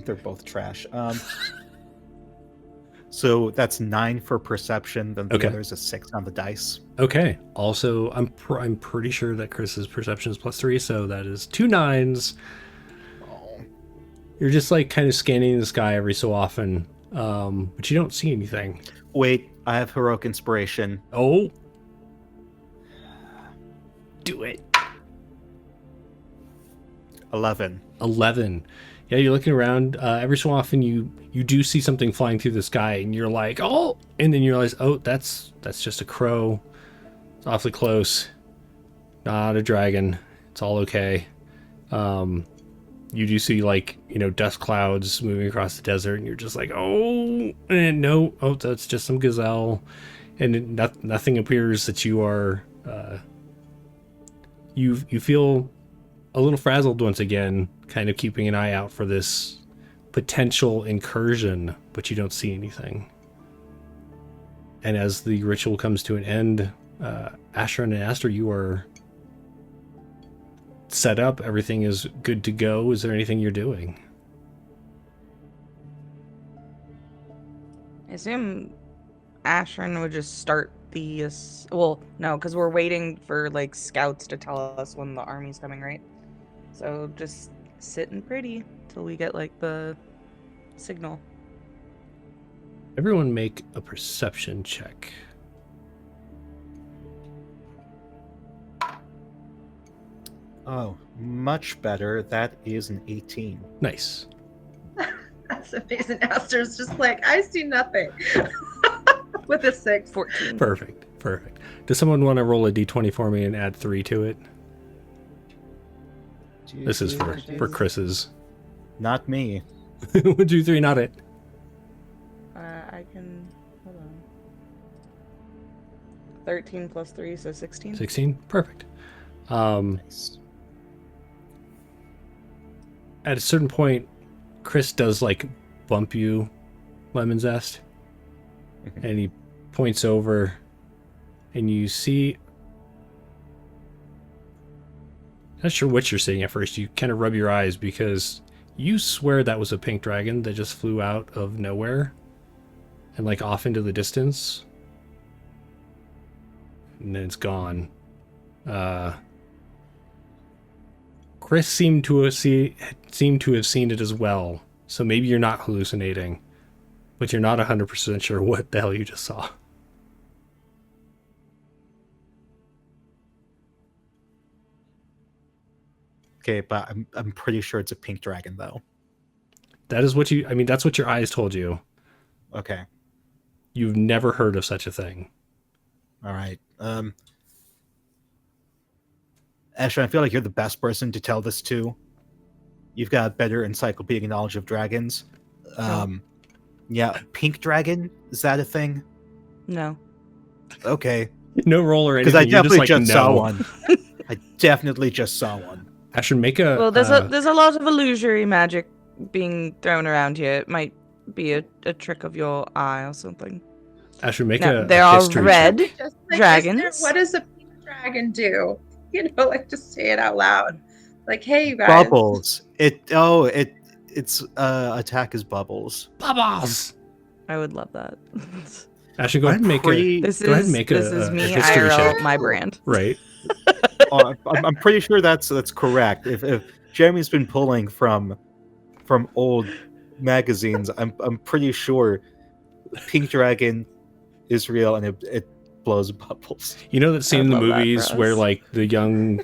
They're both trash. So that's 9 for perception. Then the Okay. other is a 6 on the dice. Okay. Also, I'm pretty sure that Chris's perception is +3, so that is 2 9s. Oh. You're just like kind of scanning the sky every so often, but you don't see anything. Wait, I have heroic inspiration. Oh, do it. 11. 11. Yeah, you're looking around. Every so often, you do see something flying through the sky, and you're like, oh, and then you realize, oh, that's just a crow. It's awfully close. Not a dragon. It's all okay. You do see, like, dust clouds moving across the desert, and you're just like, oh, and no, oh, that's just some gazelle, and nothing appears that you are. You feel a little frazzled once again, kind of keeping an eye out for this potential incursion, but you don't see anything. And as the ritual comes to an end, Asher and Aster, you are set up. Everything is good to go. Is there anything you're doing? I assume Ashern would just start the... well, no, because we're waiting for, like, scouts to tell us when the army's coming, right? So just sitting pretty till we get, like, the signal. Everyone make a perception check. Oh, much better. That is an 18. Nice. That's amazing. Aster's just like, I see nothing. With a 6. 14. Perfect. Does someone want to roll a d20 for me and add 3 to it? This is for Chris's. Not me. 1, 2, 3, not it. I can... hold on. 13 plus 3, so 16. 16? Perfect. Nice. At a certain point, Chris does, like, bump you, Lemon Zest. And he points over, and you see... Not sure what you're seeing at first. You kind of rub your eyes because you swear that was a pink dragon that just flew out of nowhere and, like, off into the distance. And then it's gone. Chris seemed to have seen it as well. So maybe you're not hallucinating, but you're not 100% sure what the hell you just saw. Okay, but I'm pretty sure it's a pink dragon though. That is what that's what your eyes told you. Okay. You've never heard of such a thing. All right. Asher, I feel like you're the best person to tell this to. You've got better encyclopedic knowledge of dragons. Yeah, pink dragon, is that a thing? No. Okay. No roll or anything. Because I definitely just saw one. I definitely just saw one. Asher, make a... Well, there's a lot of illusory magic being thrown around here. It might be a trick of your eye or something. Asher, make Now, a there are history red check. Just like, dragons. what does a pink dragon do? Like, just say it out loud. Like, hey, you guys. Bubbles. Its attack is bubbles. Bubbles! I would love that. Asher, go ahead and make This go ahead and is make this a is me history IRL, check. my brand. Right. I'm pretty sure that's correct. If Jeremy's been pulling from old magazines, I'm pretty sure Pink Dragon is real and it blows bubbles. You know that scene in the love that movies for where, us. like, the young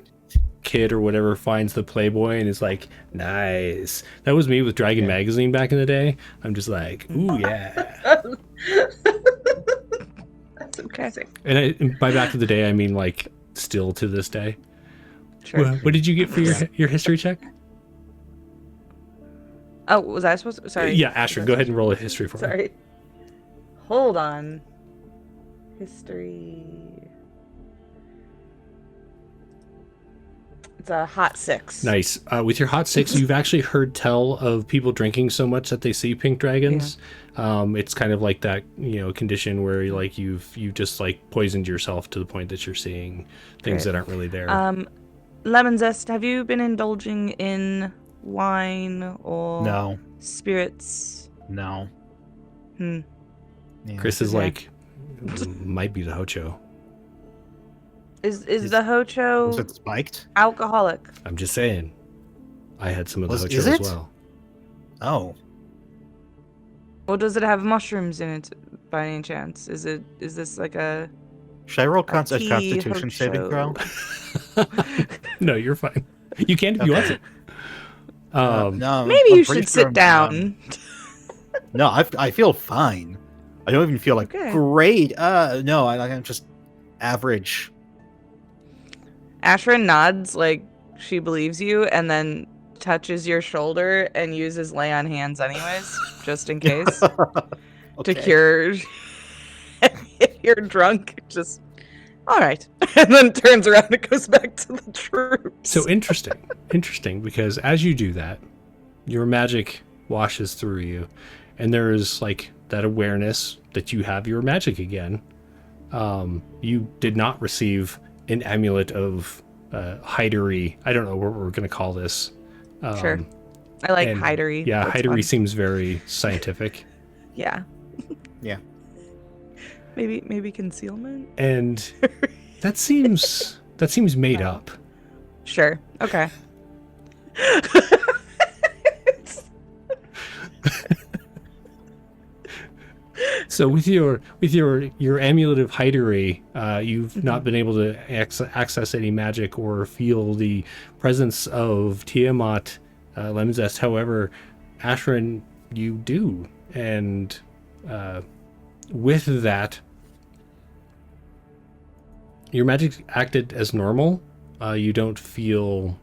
kid or whatever finds the Playboy and is like, nice. That was me with Dragon Magazine back in the day. I'm just like, ooh, yeah. That's amazing. And by back in the day, I mean, like, still to this day. Sure. What did you get for your history check? Oh, was I supposed to? Sorry. Yeah, Asher, go ahead and roll a history for me. Sorry. Hold on. History. It's a hot 6. Nice. With your hot 6, you've actually heard tell of people drinking so much that they see pink dragons. It's kind of like that, condition where like you've just like poisoned yourself to the point that you're seeing things that aren't really there. Lemon Zest, have you been indulging in wine or No. spirits? No. Yeah. Chris is like, might be the Hocho. Is the Hocho Is it spiked? alcoholic? I'm just saying. I had some of the Hocho Is as it? well. Oh. Or does it have mushrooms in it by any chance? Is this like a Should I roll tea Constitution saving throw? No, you're fine. You can if you want to. No. Maybe I'm you pretty should sure sit down. No, I feel fine. I don't even feel like Okay. great. No, I'm just average. Ashrin nods like she believes you and then touches your shoulder and uses lay on hands anyways, just in case. Okay. To cure if you're drunk. Just all right. And then turns around and goes back to the troops. So interesting, because as you do that, your magic washes through you, and there is like that awareness that you have your magic again. You did not receive an amulet of hidery. I don't know what we're going to call this. Sure. I like and, hidery. Yeah, That's hidery fun. seems very scientific. Yeah. Yeah. Maybe concealment? And that seems made up. Sure. Okay. So with your amulet of hidery, you've not been able to access any magic or feel the presence of Tiamat, Lemon Zest. However, Ashrin, you do, and with that, your magic acted as normal. You don't feel.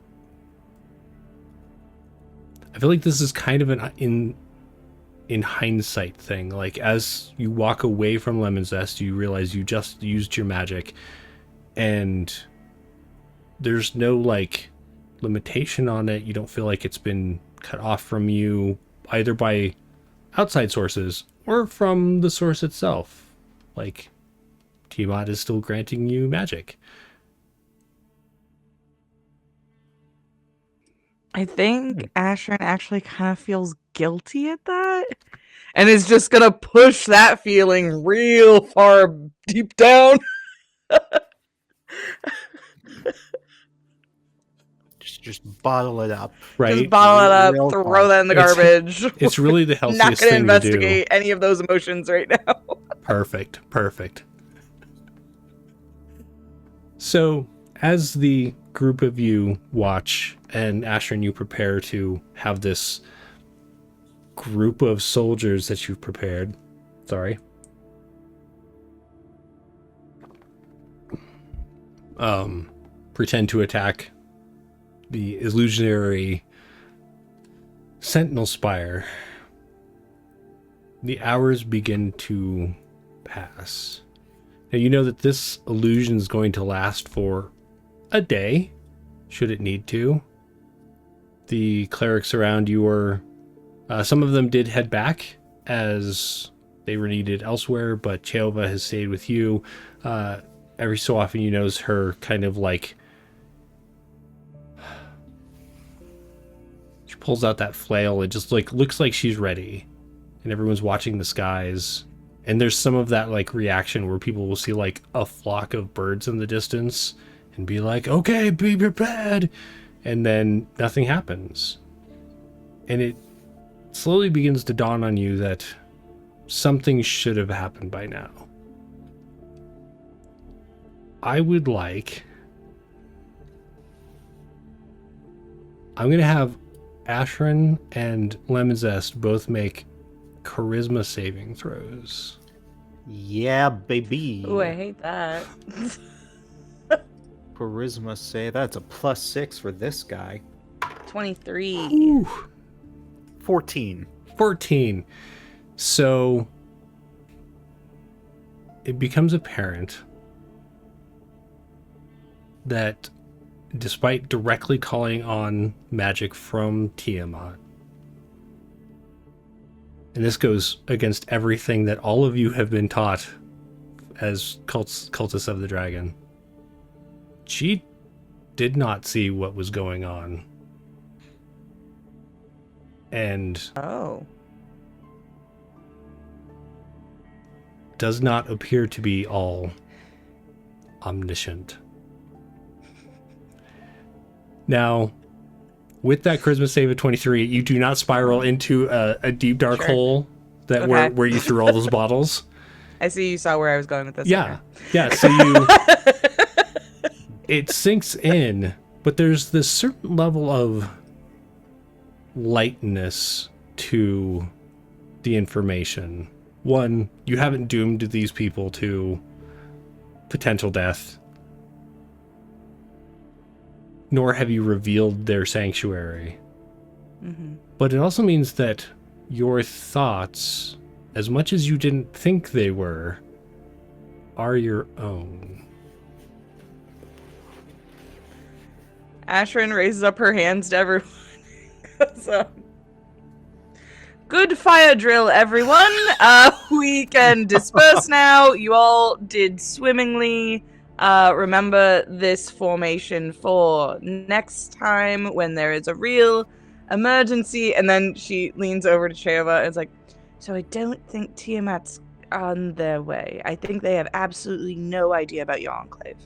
I feel like this is kind of an in hindsight thing. Like as you walk away from Lemon Zest, you realize you just used your magic, and there's no like limitation on it. You don't feel like it's been cut off from you either by outside sources or from the source itself. Like Tiamat is still granting you magic. I think Ashrin actually kind of feels guilty at that and is just gonna push that feeling real far deep down. Just bottle it up. Right? Just bottle it up, Real throw that in the It's- garbage. It's really the Not healthiest gonna thing investigate any of those emotions right now. to do. Perfect. So, as the group of you watch, and Ashrin, you prepare to have this group of soldiers that you've prepared. Sorry. Pretend to attack the illusionary Sentinelspire. The hours begin to pass. Now you know that this illusion is going to last for a day, should it need to. The clerics around you are, some of them did head back as they were needed elsewhere, but Cheova has stayed with you. Every so often you notice her kind of like, she pulls out that flail. It just like looks like she's ready, and everyone's watching the skies. And there's some of that like reaction where people will see like a flock of birds in the distance and be like, okay, be prepared. And then nothing happens. And it slowly begins to dawn on you that something should have happened by now. I'm going to have Ashrin and Lemon Zest both make charisma saving throws. Yeah, baby. Ooh, I hate that. Charisma save. That's a +6 for this guy. 23. Ooh. 14. 14. So it becomes apparent that despite directly calling on magic from Tiamat. And this goes against everything that all of you have been taught as cultists of the dragon. She did not see what was going on. And does not appear to be all omniscient. Now, with that charisma save of 23, you do not spiral into a deep dark hole that where you threw all those bottles. I see you saw where I was going with this. Yeah. Yeah, so you it sinks in, but there's this certain level of lightness to the information. One, you haven't doomed these people to potential death, nor have you revealed their sanctuary. Mm-hmm. But it also means that your thoughts, as much as you didn't think they were, are your own. Ashrin raises up her hands to everyone. Good fire drill, everyone. We can disperse now. You all did swimmingly. Remember this formation for next time when there is a real emergency. And then she leans over to Sheva and is like, so I don't think Tiamat's on their way. I think they have absolutely no idea about your enclave.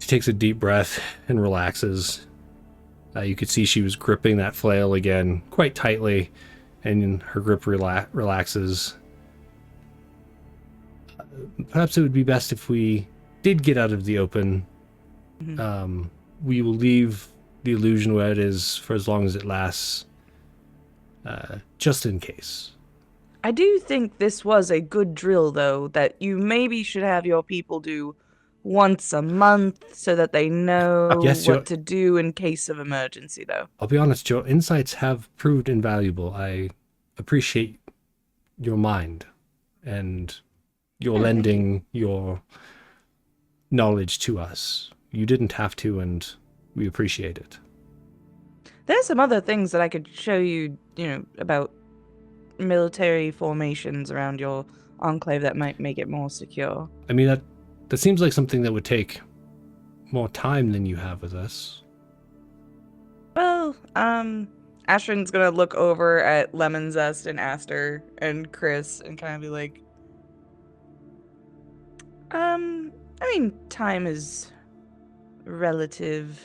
She takes a deep breath and relaxes. You could see she was gripping that flail again quite tightly, and her grip relaxes. Perhaps it would be best if we did get out of the open. Mm-hmm. We will leave the illusion where it is for as long as it lasts, just in case. I do think this was a good drill, though, that you maybe should have your people do once a month so that they know what to do in case of emergency, though. I'll be honest, your insights have proved invaluable. I appreciate your mind and your lending your knowledge to us. You didn't have to, and we appreciate it. There's some other things that I could show you, about military formations around your enclave that might make it more secure. I mean, that seems like something that would take more time than you have with us. Well, Ashrin's gonna look over at Lemon Zest and Aster and Chris and kind of be like, I mean, time is relative.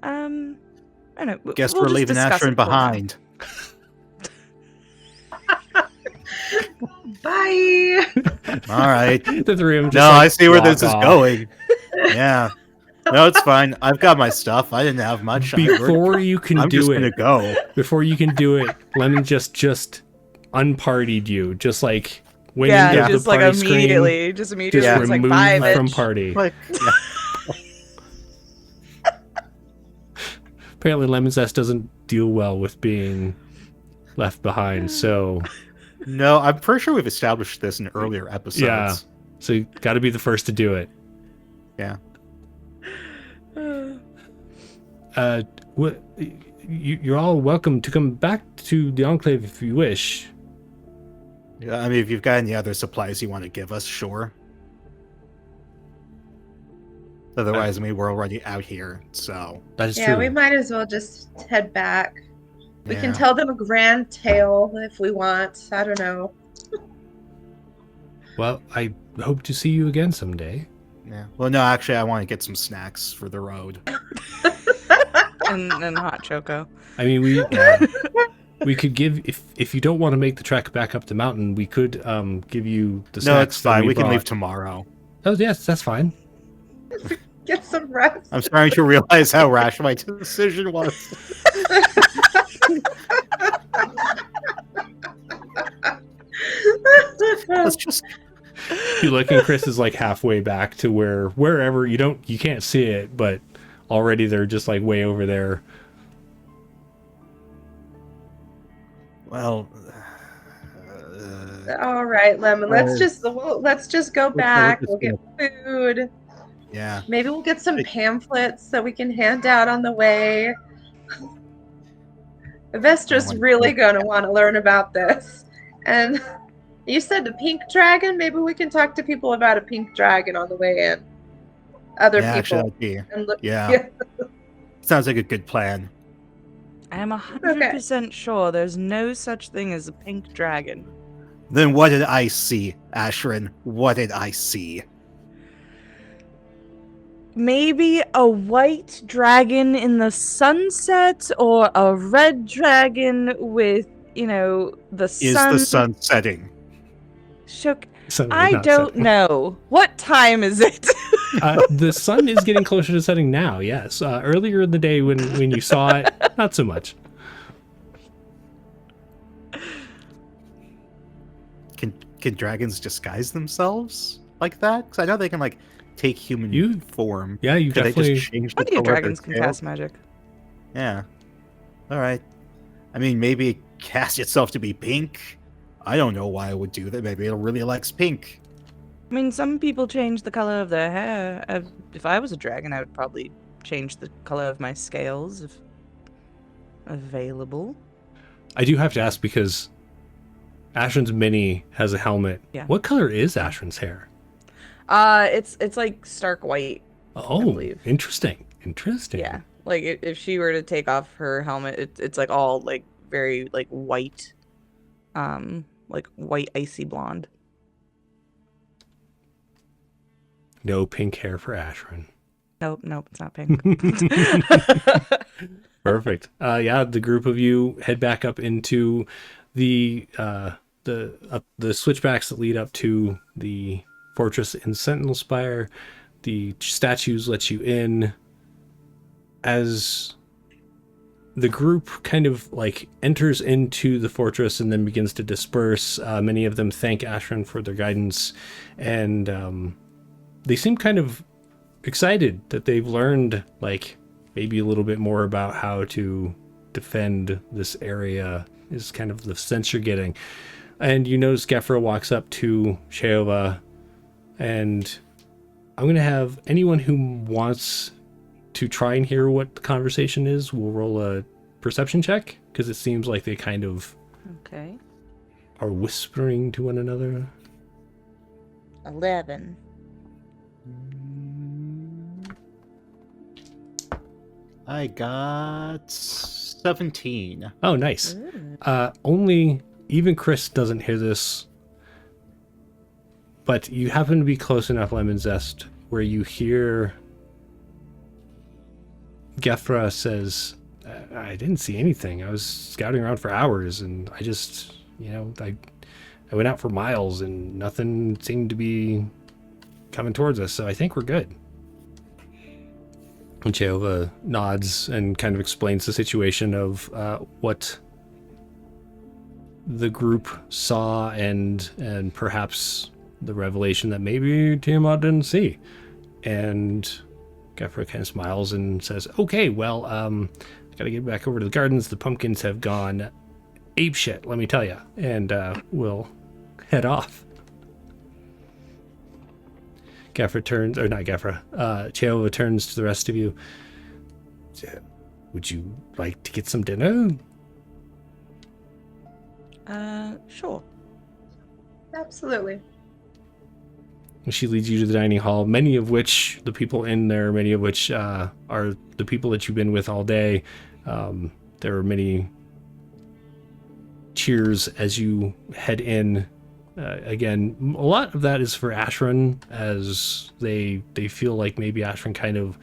I don't know. Guess we're leaving Ashrin behind. Bye. All right. The three of them just I see where this is going. Yeah. No, it's fine. I've got my stuff. I didn't have much. Before you can I'm do just it, gonna go. Before you can do it, Lemon just unpartied you, just like went into just the party like immediately, screen, just removed like bye, bitch. from party. Like, Apparently, Lemon Zest doesn't deal well with being left behind, so. No, I'm pretty sure we've established this in earlier episodes. Yeah, so you got to be the first to do it. Yeah. You're all welcome to come back to the Enclave if you wish. Yeah, I mean, if you've got any other supplies you want to give us, sure. Otherwise, I mean, we're already out here, so. That is true. Yeah, we might as well just head back. We can tell them a grand tale if we want. I don't know. Well, I hope to see you again someday. Yeah. Well, no, actually, I want to get some snacks for the road. and hot choco. I mean, we could give, if you don't want to make the trek back up the mountain, we could give you the snacks. No, it's fine. We brought. can leave tomorrow. Oh, yes, that's fine. Get some rest. I'm starting to realize how rash my decision was. Let's just. You look, and Chris is like halfway back to wherever you can't see it, but already they're just like way over there. Well. All right, Lemon. Let's just go back. We'll get food. Yeah. Maybe we'll get some pamphlets that we can hand out on the way. Investor's really going to want to learn about this. And you said the pink dragon? Maybe we can talk to people about a pink dragon on the way in. Other people. And look, yeah. Sounds like a good plan. I am 100% sure there's no such thing as a pink dragon. Then what did I see, Ashrin? What did I see? Maybe a white dragon in the sunset, or a red dragon with, the sun. Is the sun setting? I don't know. What time is it? The sun is getting closer to setting now, yes. Earlier in the day when you saw it, not so much. Can dragons disguise themselves like that? Because I know they can, like, take human form. Yeah, you definitely... They just change the color dragons can cast magic. Yeah. All right. I mean, maybe it casts itself to be pink. I don't know why it would do that. Maybe it really likes pink. I mean, some people change the color of their hair. If I was a dragon, I would probably change the color of my scales if available. I do have to ask, because Ashrin's mini has a helmet. Yeah. What color is Ashrin's hair? It's like stark white. Oh, interesting. Yeah, like if she were to take off her helmet, it's like all like very like white, like white icy blonde. No pink hair for Ashrin. Nope, it's not pink. Perfect. Yeah, the group of you head back up into the switchbacks that lead up to the fortress in Sentinelspire. The statues let you in. As the group kind of like enters into the fortress and then begins to disperse, many of them thank Ashrin for their guidance, and they seem kind of excited that they've learned, like, maybe a little bit more about how to defend this area, is kind of the sense you're getting. And you notice Gefra walks up to Sheova, and I'm going to have anyone who wants to try and hear what the conversation is, will roll a perception check, because it seems like they kind of are whispering to one another. 11. I got 17. Oh, nice. Only even Chris doesn't hear this, but you happen to be close enough, Lemon Zest, where you hear Gefra says, I didn't see anything. I was scouting around for hours, and I just, I went out for miles, and nothing seemed to be coming towards us, so I think we're good. And Jehovah nods and kind of explains the situation of what the group saw, and perhaps the revelation that maybe Tiamat didn't see. And Gefra kind of smiles and says, okay, well, gotta get back over to the gardens. The pumpkins have gone apeshit, let me tell you. And we'll head off. Gefra turns, or not Gefra, Cheova turns to the rest of you. Would you like to get some dinner? Sure. Absolutely. She leads you to the dining hall, many of which, the people in there, many of which are the people that you've been with all day. There are many cheers as you head in. Again, a lot of that is for Ashrin, as they feel like maybe Ashrin kind of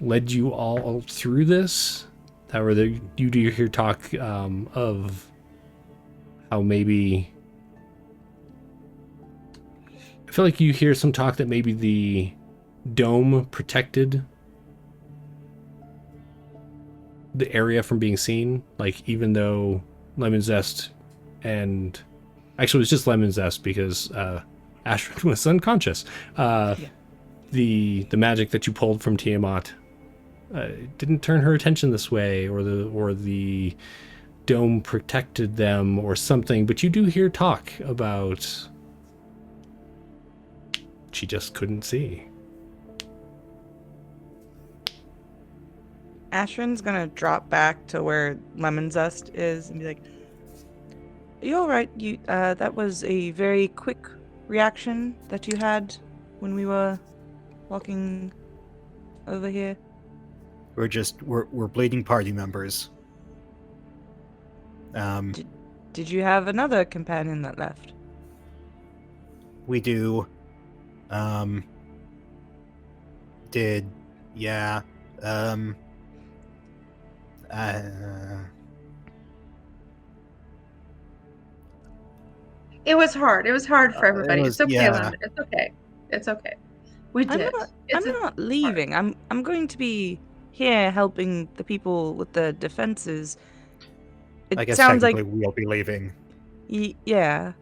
led you all through this. However, you do hear talk of how maybe... I feel like you hear some talk that maybe the dome protected the area from being seen. Like, even though Lemon Zest and... Actually, it was just Lemon Zest because Ashrin was unconscious. The magic that you pulled from Tiamat didn't turn her attention this way, or the dome protected them or something. But you do hear talk about she just couldn't see. Ashrin's gonna drop back to where Lemon Zest is and be like, "You all right? That was a very quick reaction that you had when we were walking over here." We're bleeding party members. Did you have another companion that left? We do. Yeah. It was hard. It was hard for everybody. It's okay, yeah. Lemon. It's okay. It's okay. We did. I'm not leaving. I'm going to be here helping the people with the defenses. I guess sounds technically we'll be leaving. Yeah.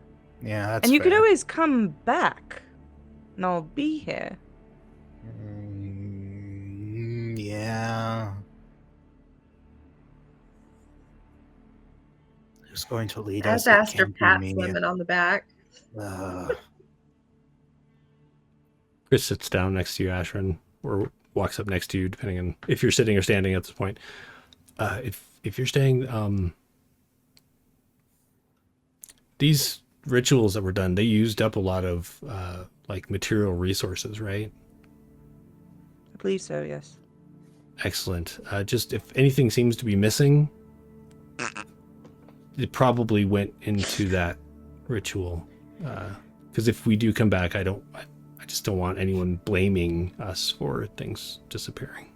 Yeah, that's And you could fair. always come back, and I'll be here. Yeah. Who's going to lead us? As It Aster can't be pats me. Lemon on the back. Chris sits down next to you, Ashrin, or walks up next to you, depending on if you're sitting or standing at this point. If you're staying, these rituals that were done, they used up a lot of like material resources, right? I believe so, yes. Excellent. Just if anything seems to be missing, it probably went into that ritual. Because if we do come back, I just don't want anyone blaming us for things disappearing.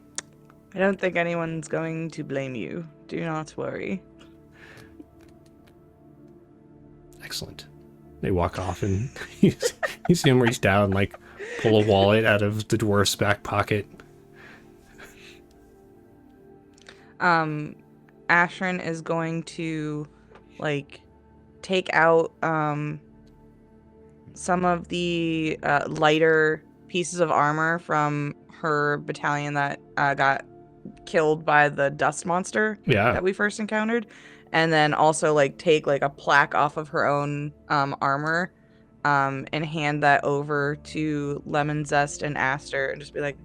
I don't think anyone's going to blame you. Do not worry. Excellent. They walk off, and you see him reach down, like pull a wallet out of the dwarf's back pocket. Ashrin is going to like take out some of the lighter pieces of armor from her battalion that got killed by the dust monster that we first encountered, and then also like take like a plaque off of her own armor and hand that over to Lemon Zest and Aster and just be like,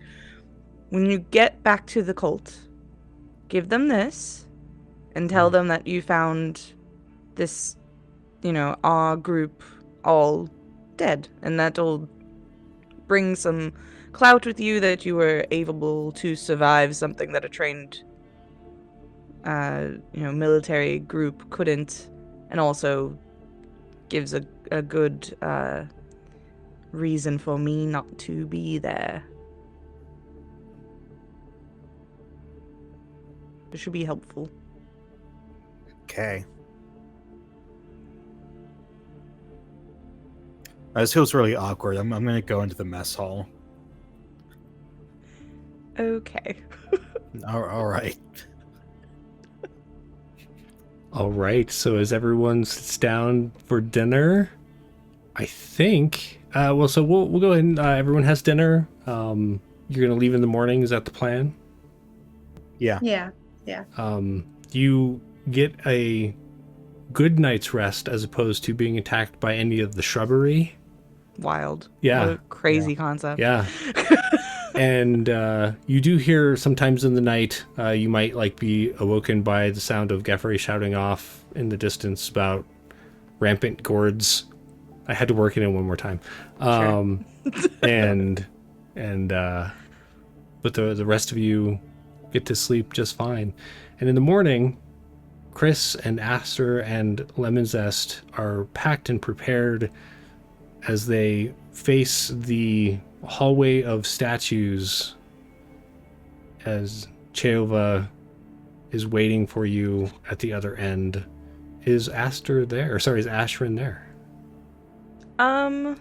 when you get back to the cult, give them this and tell them that you found this, our group all dead, and that'll bring some clout with you that you were able to survive something that a trained military group couldn't, and also gives a good reason for me not to be there. It should be helpful. Okay. This feels really awkward. I'm going to go into the mess hall. Okay. All right. All right. So as everyone sits down for dinner, I think. So we'll go ahead and everyone has dinner. You're gonna leave in the morning. Is that the plan? Yeah. Yeah. You get a good night's rest as opposed to being attacked by any of the shrubbery. Wild. Yeah. What a crazy concept. Yeah. And you do hear sometimes in the night, you might be awoken by the sound of Geoffrey shouting off in the distance about rampant gourds. I had to work it in one more time. Sure. But the rest of you get to sleep just fine. And in the morning, Chris and Aster and Lemon Zest are packed and prepared as they face the hallway of statues as Cheova is waiting for you at the other end. Is Aster there? Or sorry, is Ashrin there? I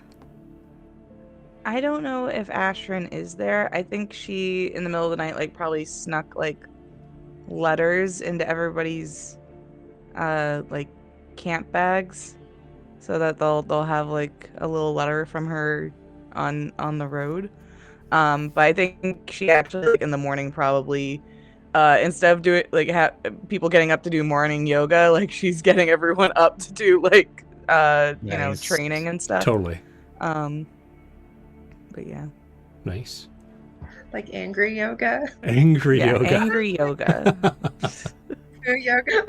don't know if Ashrin is there. I think she, in the middle of the night, probably snuck letters into everybody's camp bags, so that they'll have a little letter from her on the road. But I think she actually in the morning probably instead of doing people getting up to do morning yoga, she's getting everyone up to do Nice. training and stuff. Totally. But yeah. Nice. Like angry yoga. Angry Yeah, yoga. angry yoga. Yoga.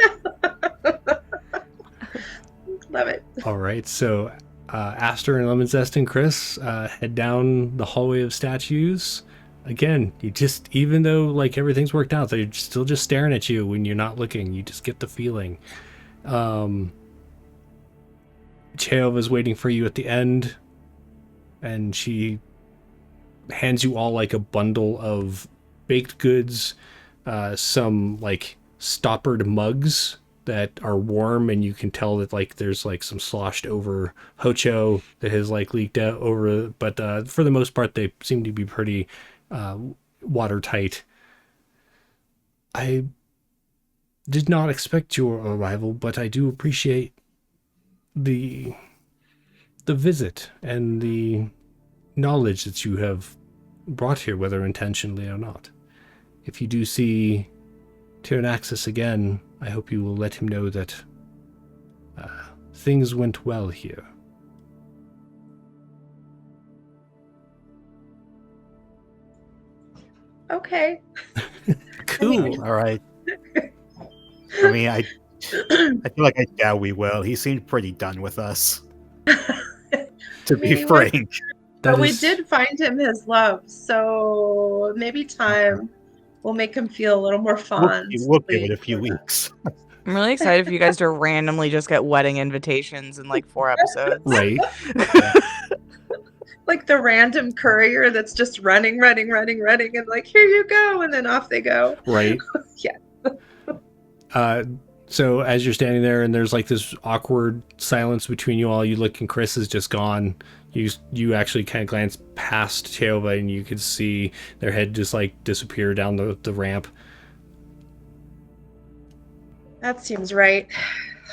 Love it. All right, so Aster and Lemon Zest and Chris head down the hallway of statues. Again, you just, even though like everything's worked out, they're still just staring at you when you're not looking. You just get the feeling. Cheova's waiting for you at the end, and she hands you all like a bundle of baked goods, some like stoppered mugs that are warm, and you can tell that like there's like some sloshed over hocho that has like leaked out over, but for the most part they seem to be pretty watertight. I did not expect your arrival, but I do appreciate the visit and the knowledge that you have brought here, whether intentionally or not. If you do see Tyrannaxis again, I hope you will let him know that things went well here. Okay. Cool. All right. I mean, I feel like we will. He seemed pretty done with us. To be frank. But we did find him his love, so maybe time will make him feel a little more fond. We'll give it a few weeks. I'm really excited for you guys to randomly just get wedding invitations in like 4 episodes. Right. Like the random courier that's just running, and like, here you go, and then off they go. Right. Yeah. So as you're standing there and there's like this awkward silence between you all, you look and Chris is just gone. You actually kind of glance past Cheova and you could see their head just like disappear down the ramp. That seems right.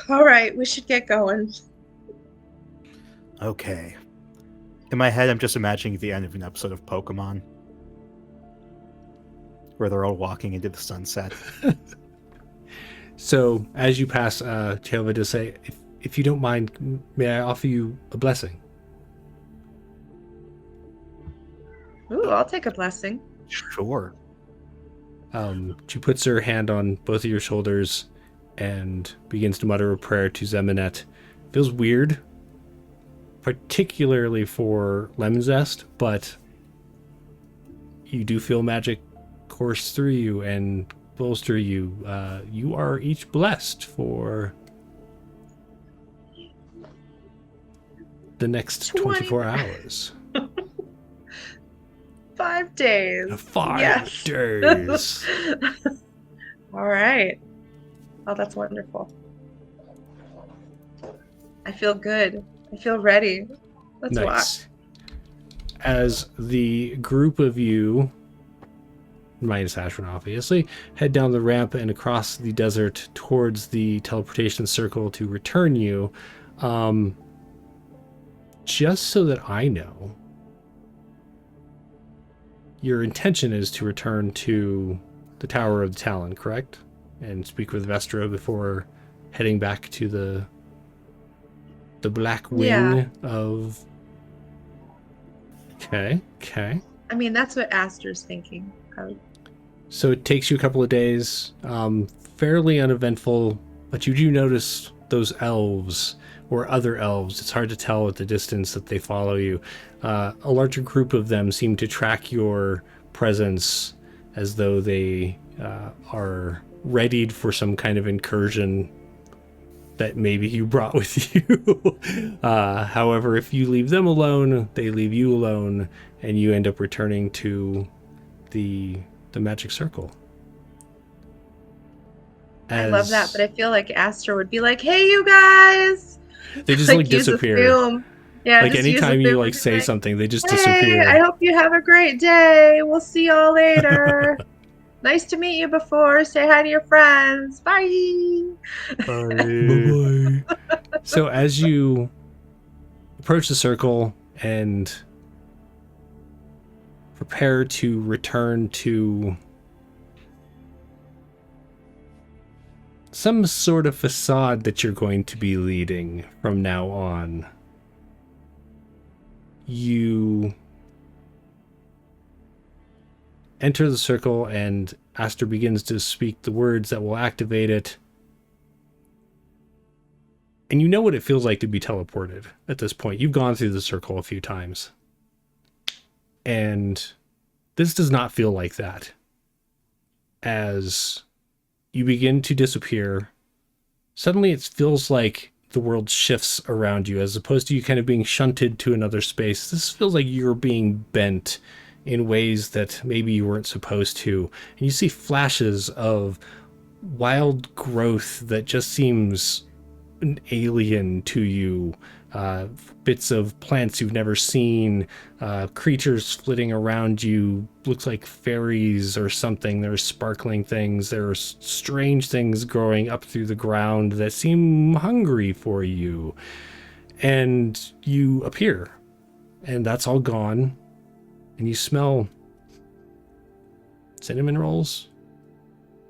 All right, we should get going. Okay. In my head, I'm just imagining the end of an episode of Pokemon, where they're all walking into the sunset. So as you pass, Cheova does say, if you don't mind, may I offer you a blessing? Ooh, I'll take a blessing. Sure. She puts her hand on both of your shoulders and begins to mutter a prayer to Zeminet. Feels weird, particularly for Lemon Zest, but you do feel magic course through you and bolster you. You are each blessed for the next 24 hours. 5 days. 5 days. All right. Oh, that's wonderful. I feel good. I feel ready. Let's Nice. walk. As the group of you, minus Ashwin obviously, head down the ramp and across the desert towards the teleportation circle to return you, just so that I know, your intention is to return to the Tower of the Talon, correct? And speak with Vestra before heading back to the black wing of... Okay. I mean, that's what Aster's thinking. So it takes you a couple of days, fairly uneventful, but you do notice those elves or other elves. It's hard to tell at the distance that they follow you. A larger group of them seem to track your presence as though they are readied for some kind of incursion that maybe you brought with you. However, if you leave them alone, they leave you alone, and you end up returning to the magic circle. I love that, but I feel like Aster would be like, "Hey, you guys!" They just like disappear. Yeah, like anytime you like say something, they just disappear. I hope you have a great day. We'll see y'all later. Nice to meet you before. Say hi to your friends. Bye. Bye. So as you approach the circle and prepare to return to some sort of facade that you're going to be leading from now on, you enter the circle, and Aster begins to speak the words that will activate it. And you know what it feels like to be teleported at this point. You've gone through the circle a few times. And this does not feel like that. As you begin to disappear, suddenly it feels like the world shifts around you, as opposed to you kind of being shunted to another space. This feels like you're being bent in ways that maybe you weren't supposed to. And you see flashes of wild growth that just seems an alien to you. Bits of plants you've never seen, creatures flitting around you, looks like fairies or something. There's sparkling things. There's strange things growing up through the ground that seem hungry for you. And you appear, and that's all gone. And you smell cinnamon rolls.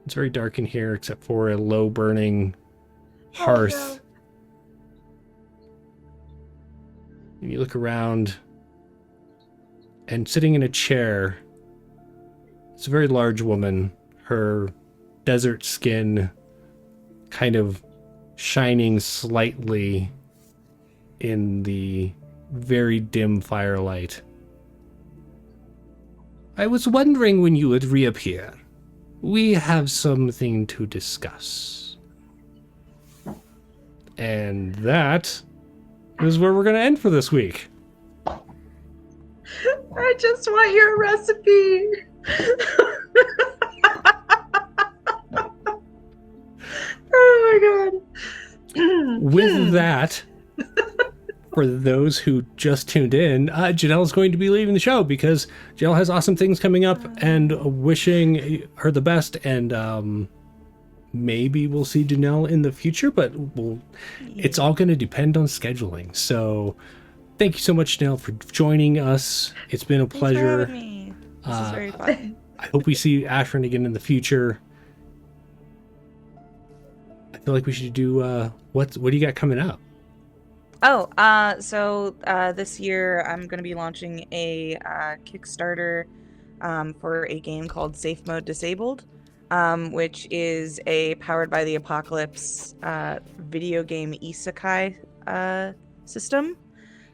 It's very dark in here, except for a low burning hearth. Oh, no. And you look around, and sitting in a chair, it's a very large woman. Her desert skin kind of shining slightly in the very dim firelight. I was wondering when you would reappear. We have something to discuss. And that is where we're going to end for this week. I just want your recipe. Oh my god. With that, for those who just tuned in, Janelle is going to be leaving the show because Janelle has awesome things coming up, and wishing her the best. And maybe we'll see Janelle in the future, but it's all going to depend on scheduling. So thank you so much, Janelle, for joining us. It's been a pleasure. Thanks for having me. This is very fun. I hope we see Ashrin again in the future. I feel like we should do what do you got coming up? So this year I'm going to be launching a Kickstarter for a game called Safe Mode Disabled, which is a Powered by the Apocalypse video game isekai system.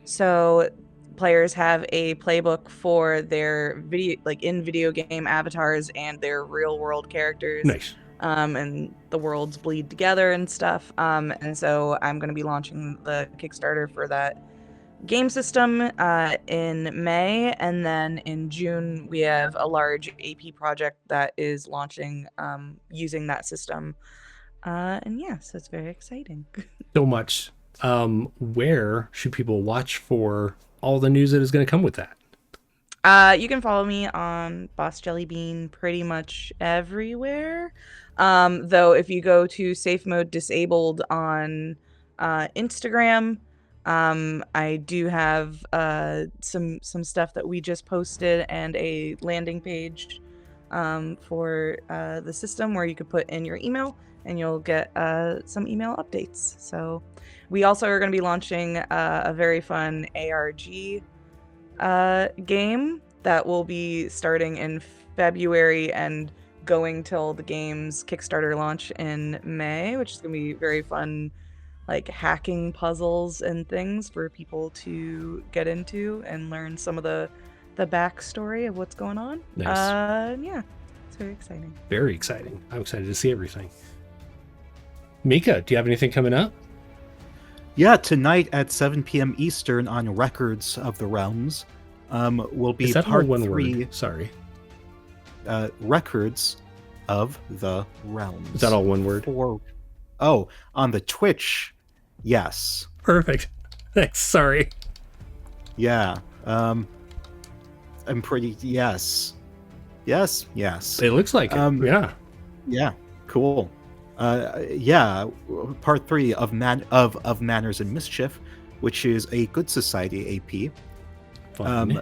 So players have a playbook for their video game avatars and their real world characters. Nice. And the worlds bleed together and stuff. And so I'm going to be launching the Kickstarter for that game system in May. And then in June, we have a large AP project that is launching using that system. And yeah, so it's very exciting. So much. Where should people watch for all the news that is going to come with that? You can follow me on Boss Jellybean pretty much everywhere. Though if you go to Safe Mode Disabled on Instagram, I do have some stuff that we just posted and a landing page for the system where you could put in your email and you'll get some email updates. So we also are going to be launching a very fun ARG game that will be starting in February and going till the game's Kickstarter launch in May, which is going to be very fun, like hacking puzzles and things for people to get into and learn some of the backstory of what's going on. Nice. Yeah, it's very exciting. Very exciting. I'm excited to see everything. Mika, do you have anything coming up? Yeah, tonight at 7 p.m. Eastern on Records of the Realms will be Is that part all one 3. word? Sorry. Records of the Realms. Is that all one word? On the Twitch, yes. Perfect. Thanks. Sorry. Yeah. I'm pretty. Yes. Yes. It looks like it. Yeah. Yeah. Cool. Yeah. Part 3 of Manners and Mischief, which is a Good Society AP. Fun.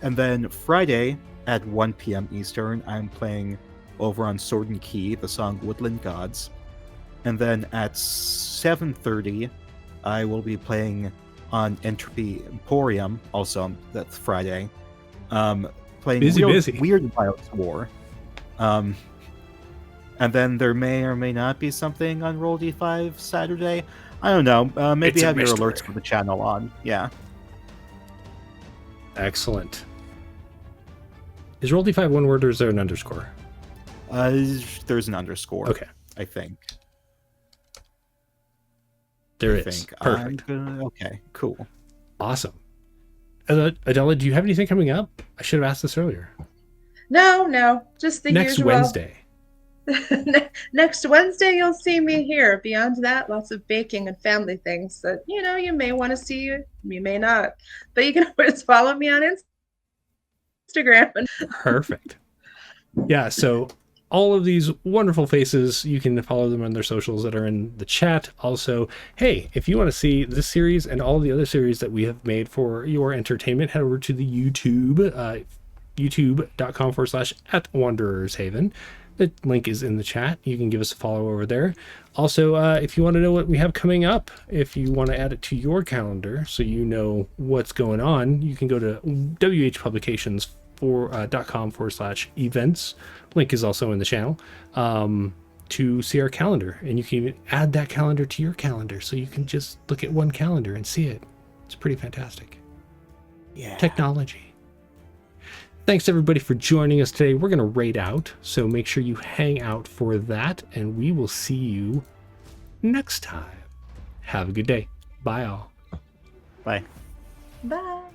And then Friday at 1 p.m. Eastern, I'm playing over on Sword and Key, the song Woodland Gods. And then at 7:30, I will be playing on Entropy Emporium, also that's Friday, playing busy. weird Wilds War. And then there may or may not be something on Roll D5 Saturday. I don't know. Maybe It's a have your mystery. alerts for the channel on. Yeah. Excellent. Is Roll D5 one word or is there an underscore? There's an underscore. Okay. I think. There I is. think. Perfect. Okay, cool. Awesome. Adela, do you have anything coming up? I should have asked this earlier. No, just the Next usual. Wednesday. Next Wednesday, you'll see me here. Beyond that, lots of baking and family things that, you may want to see, you may not. But you can always follow me on Instagram. Perfect. Yeah, so all of these wonderful faces, you can follow them on their socials that are in the chat. Also, hey, if you want to see this series and all the other series that we have made for your entertainment, head over to the YouTube, youtube.com/@wanderershaven. The link is in the chat. You can give us a follow over there. Also, if you want to know what we have coming up, if you want to add it to your calendar so you know what's going on, you can go to whpublications.com/events. Link is also in the channel to see our calendar. And you can even add that calendar to your calendar so you can just look at one calendar and see it. It's pretty fantastic. Yeah. Technology. Thanks everybody for joining us today. We're going to raid out, so make sure you hang out for that, and we will see you next time. Have a good day. Bye all. Bye. Bye.